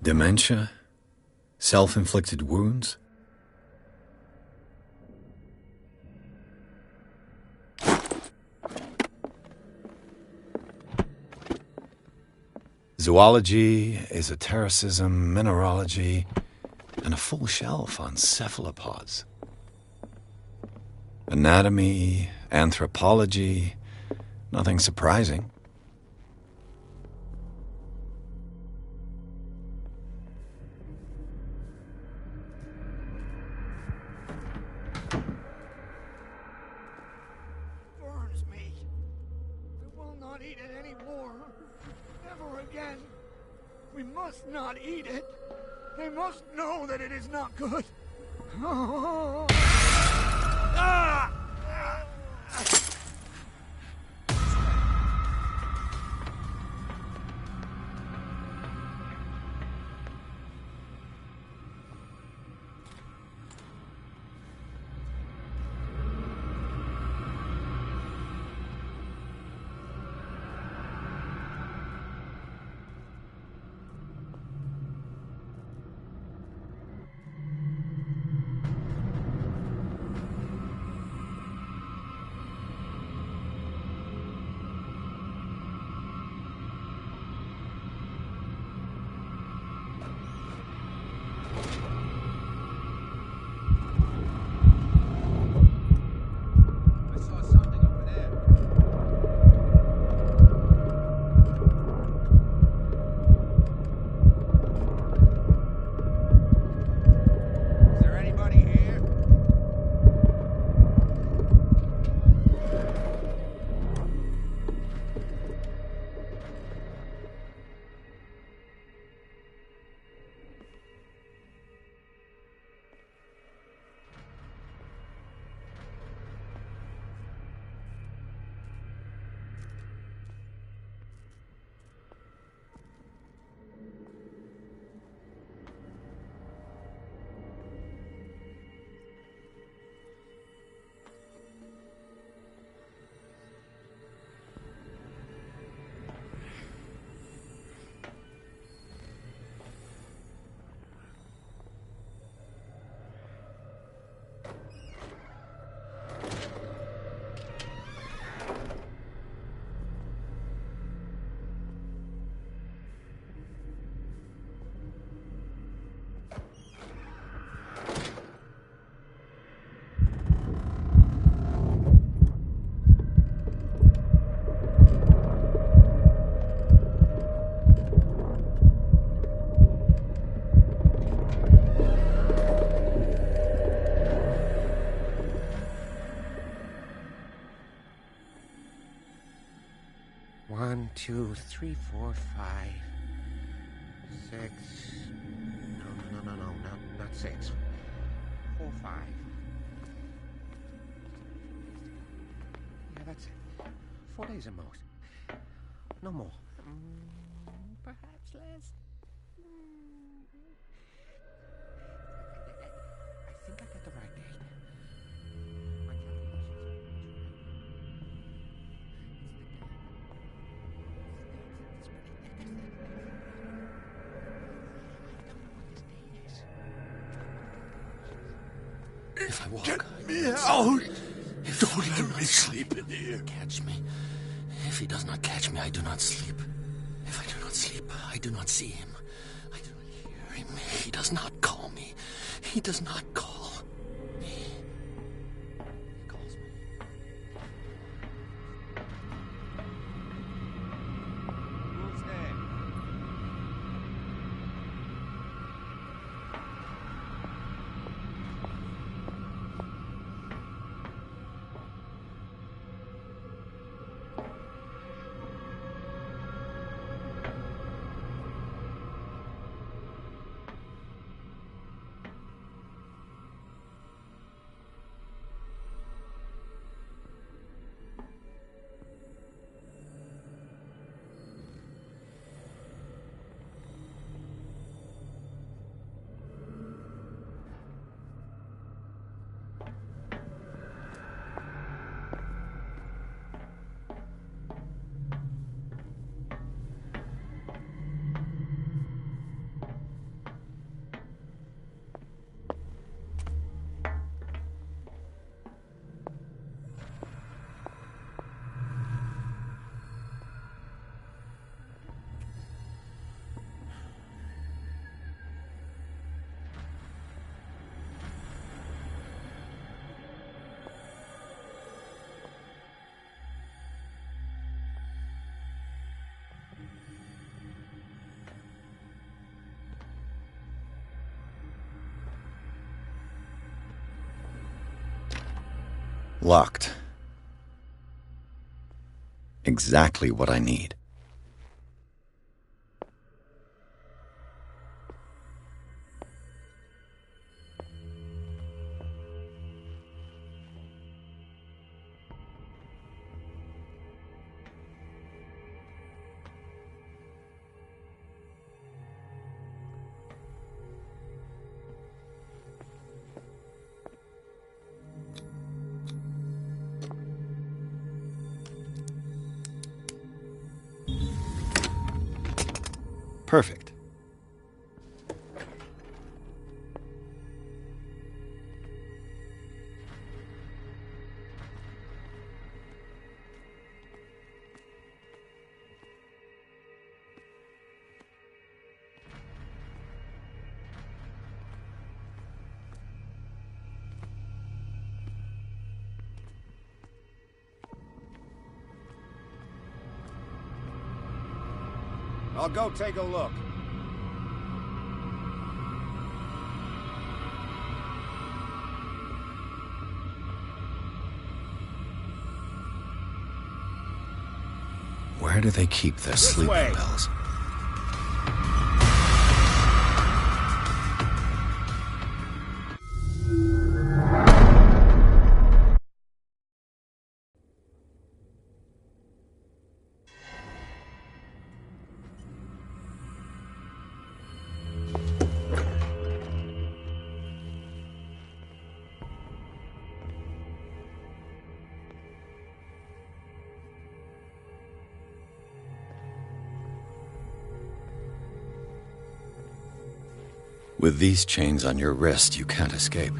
Dementia? Self-inflicted wounds? Zoology, esotericism, mineralogy, and a full shelf on cephalopods. Anatomy, anthropology, nothing surprising. Burns me. I will not eat it anymore. Never again. We must not eat it. They must know that it is not good. Ah! 1, 2, 3, 4, 5, 6. No, not 6. 4, 5. Yeah, that's it. 4 days at most. No more. Perhaps less. I think I got the right date. My If I walk, Get me out! Don't let me sleep in here. Catch me. If he does not catch me, I do not sleep. If I do not sleep, I do not see him. I do not hear him. He does not call me. He does not call me. He calls me. Who's there? Locked. Exactly what I need. Perfect. I'll go take a look. Where do they keep their sleeping pills? With these chains on your wrist, you can't escape.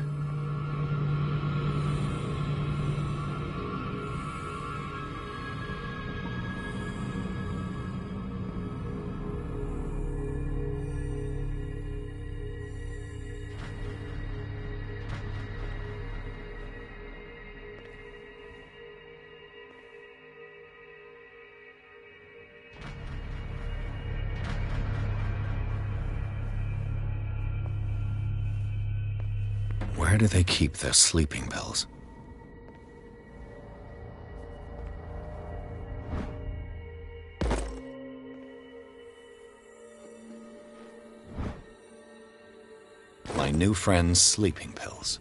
Where do they keep their sleeping pills? new friend's sleeping pills.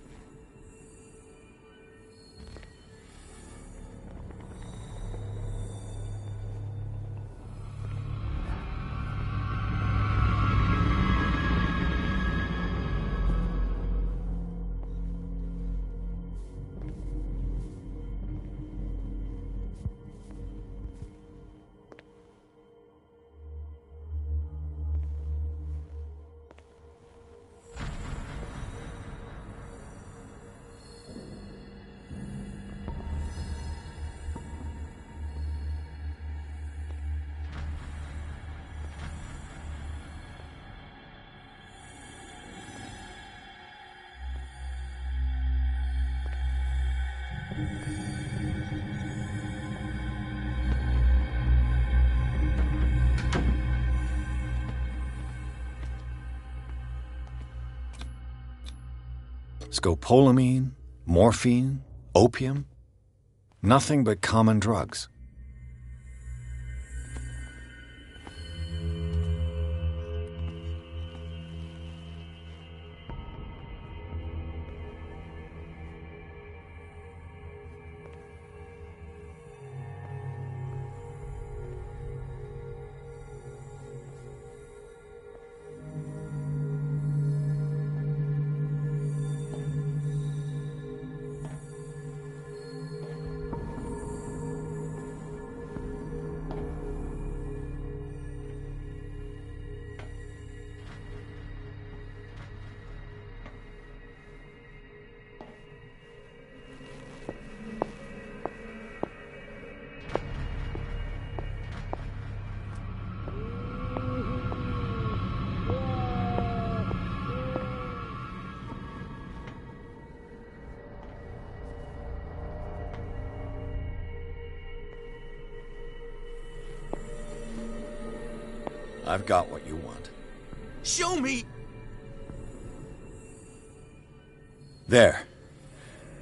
Scopolamine, morphine, opium. Nothing but common drugs. I've got what you want. Show me! There.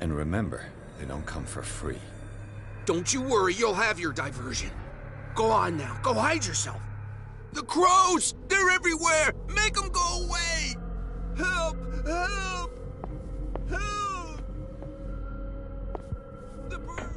And remember, they don't come for free. Don't you worry, you'll have your diversion. Go on now, go hide yourself. The crows! They're everywhere! Make them go away! Help! Help! Help! The birds!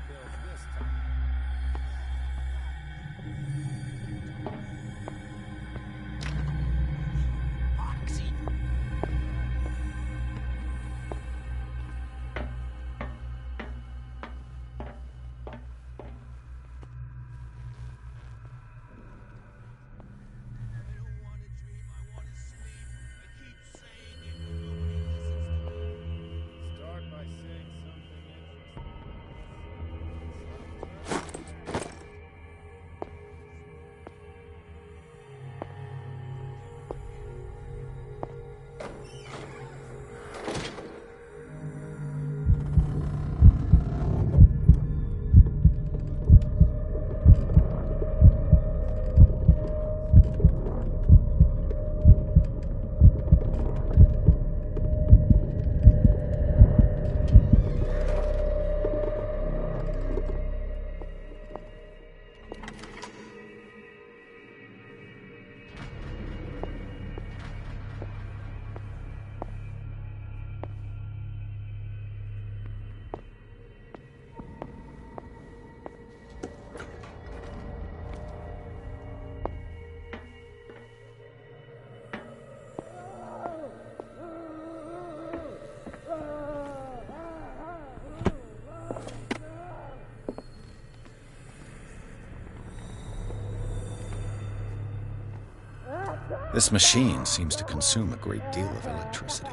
They're attacking! This machine seems to consume a great deal of electricity.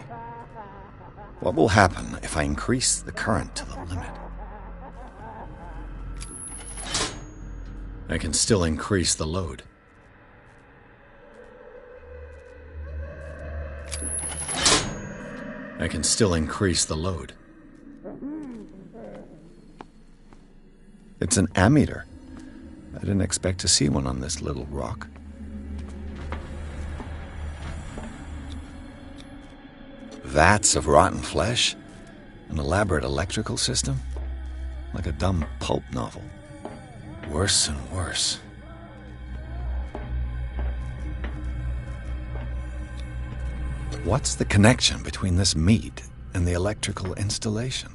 What will happen if I increase the current to the limit? I can still increase the load. I can still increase the load. It's an ammeter. I didn't expect to see one on this little rock. Vats of rotten flesh? An elaborate electrical system? Like a dumb pulp novel. Worse and worse. What's the connection between this meat and the electrical installation?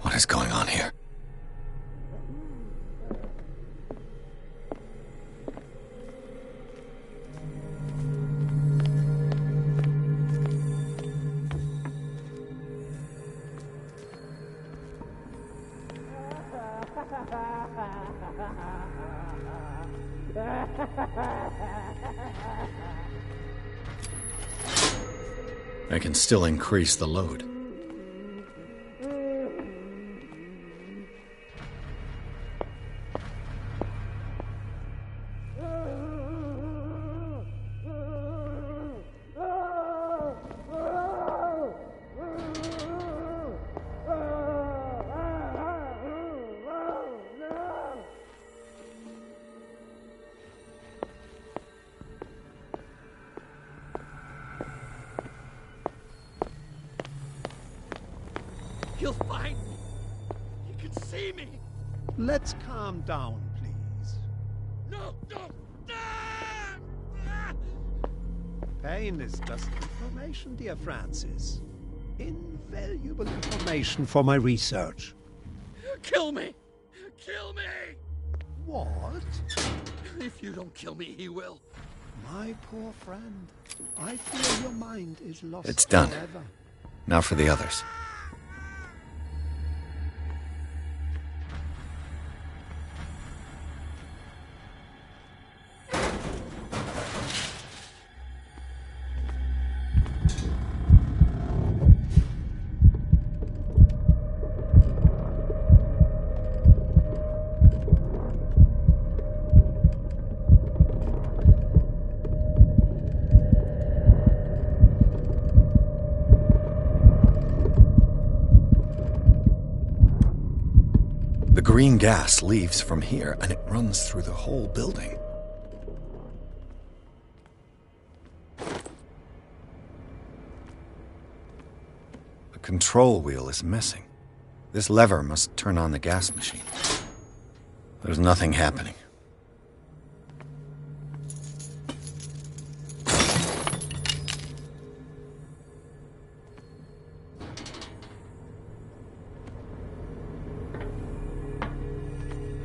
What is going on here? I can still increase the load. He'll find me. He can see me. Let's calm down, please. No, no. Pain is just information, dear Francis. Invaluable information for my research. Kill me. Kill me. What? If you don't kill me, he will. My poor friend, I fear your mind is lost It's done. forever. Now for the others. The green gas leaves from here, and it runs through the whole building. The control wheel is missing. This lever must turn on the gas machine. There's nothing happening.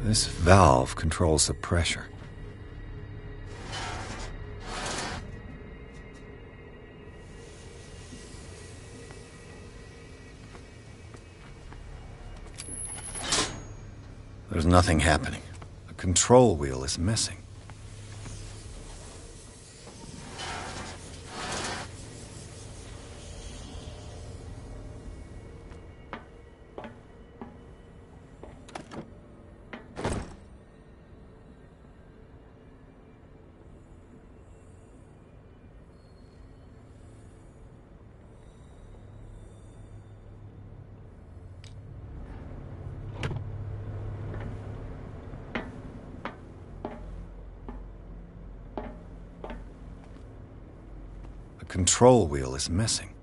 This valve controls the pressure. There's nothing happening. The control wheel is missing. The control wheel is missing.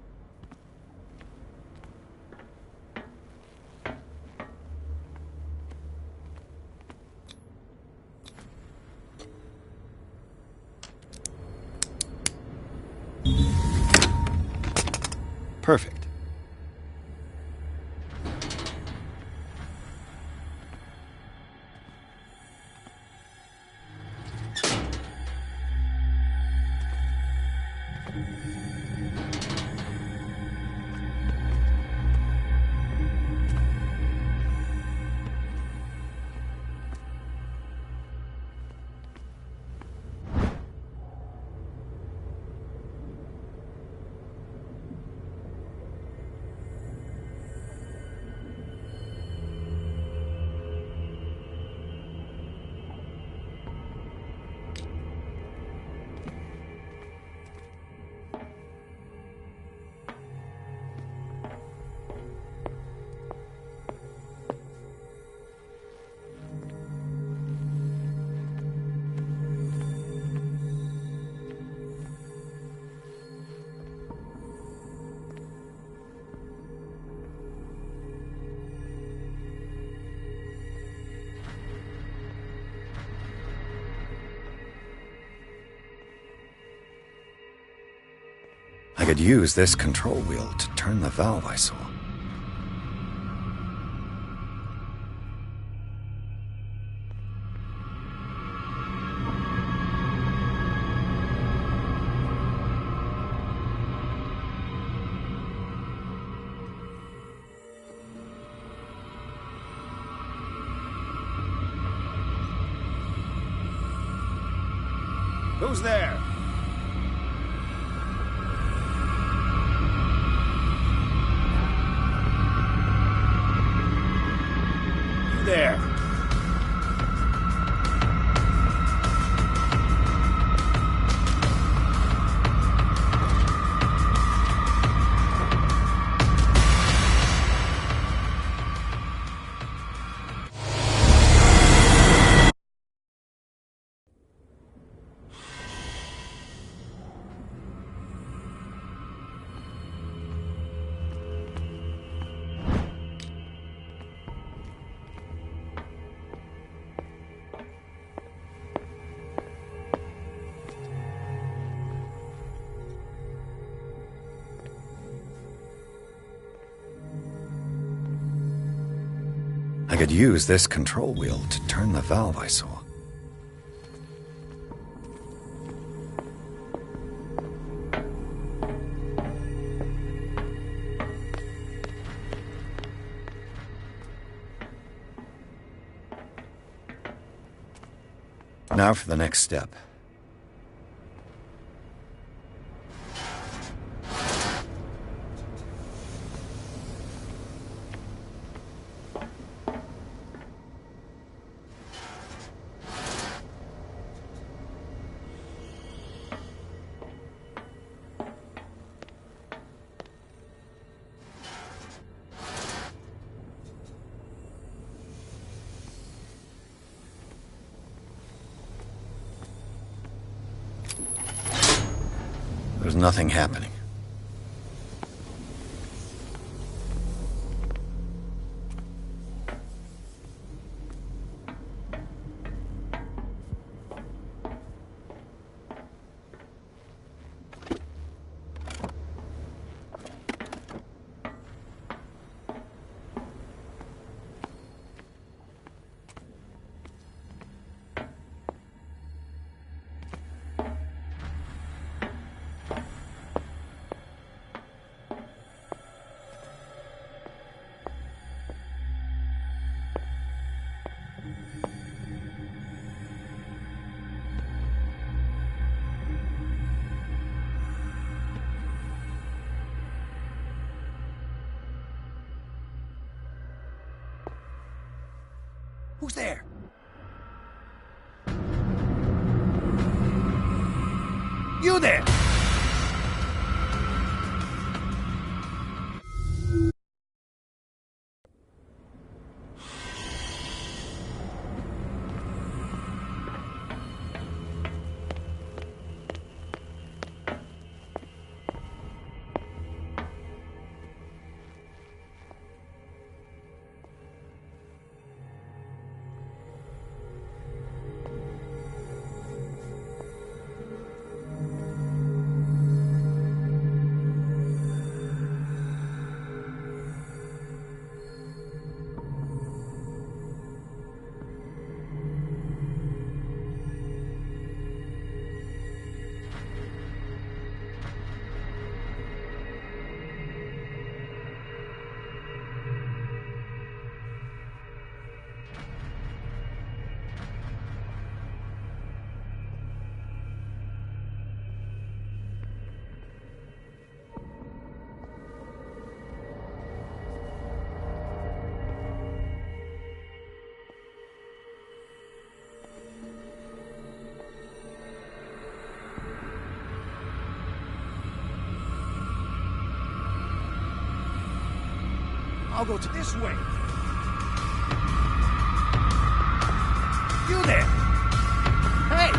Perfect. could use this control wheel to turn the valve I saw. Who's there? You there? I could use this control wheel to turn the valve I saw. Now for the next step. There's nothing happening. Who's there? You there! I'll go to this way. You there! Hey!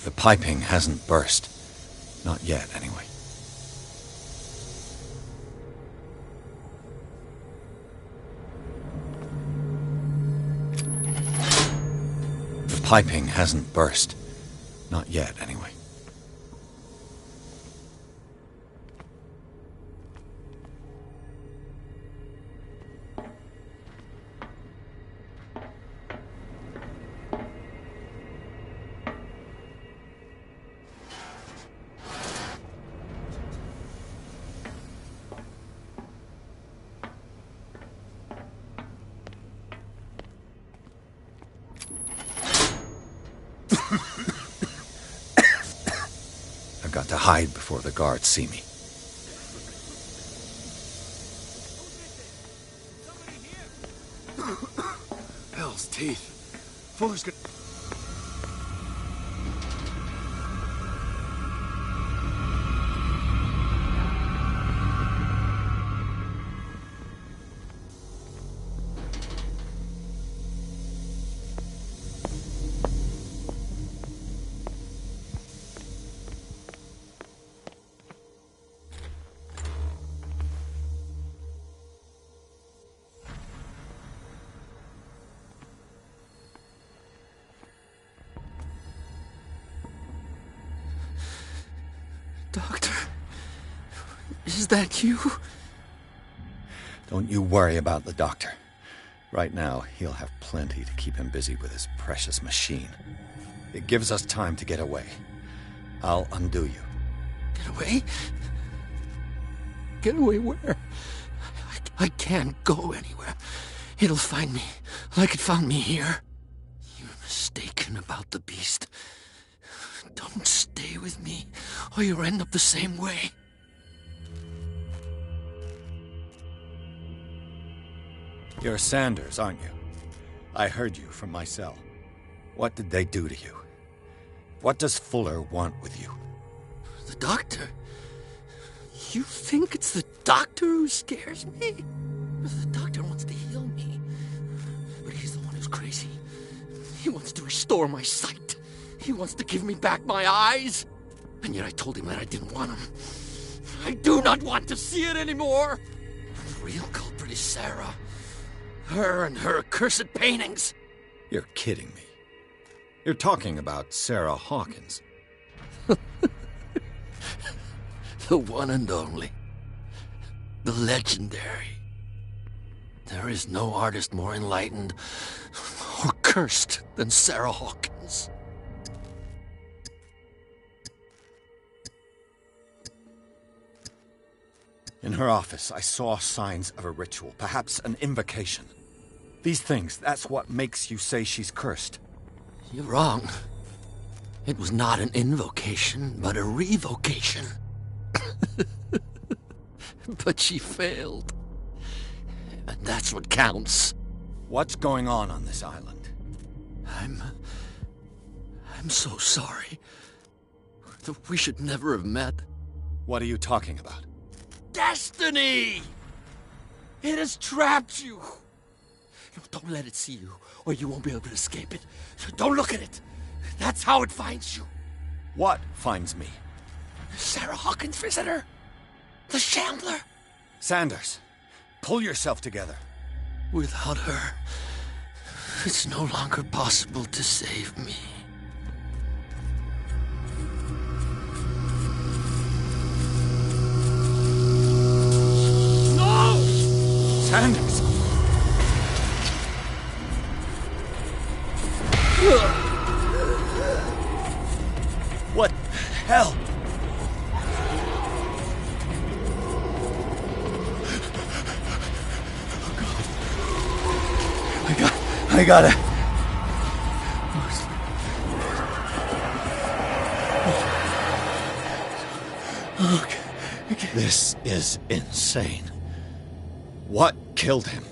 The piping hasn't burst. Not yet, anyway. The piping hasn't burst. Not yet, anyway. I've got to hide before the guards see me. Hell's teeth. Fuller's gonna... Doctor, is that you? Don't you worry about the doctor. Right now, he'll have plenty to keep him busy with his precious machine. It gives us time to get away. I'll undo you. Get away? Get away where? I can't go anywhere. It'll find me, like it found me here. You're mistaken about the beast. Don't stay with me, or you'll end up the same way. You're Sanders, aren't you? I heard you from my cell. What did they do to you? What does Fuller want with you? The doctor? You think it's the doctor who scares me? The doctor wants to heal me. But he's the one who's crazy. He wants to restore my sight. He wants to give me back my eyes. And yet I told him that I didn't want him. I do not want to see it anymore. The real culprit is Sarah. Her and her accursed paintings. You're kidding me. You're talking about Sarah Hawkins. The one and only. The legendary. There is no artist more enlightened or cursed than Sarah Hawkins. In her office, I saw signs of a ritual, perhaps an invocation. These things, that's what makes you say she's cursed. You're wrong. It was not an invocation, but a revocation. But she failed. And that's what counts. What's going on this island? I'm so sorry. We should never have met. What are you talking about? Destiny! It has trapped you. No, don't let it see you, or you won't be able to escape it. Don't look at it. That's how it finds you. What finds me? Sarah Hawkins' visitor. The Shambler. Sanders, pull yourself together. Without her, it's no longer possible to save me. No! Sanders! What the hell? I gotta... Okay. This is insane. What killed him?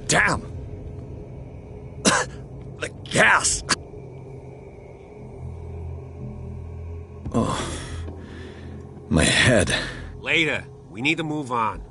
Damn! The gas! Oh. My head. Later. We need to move on.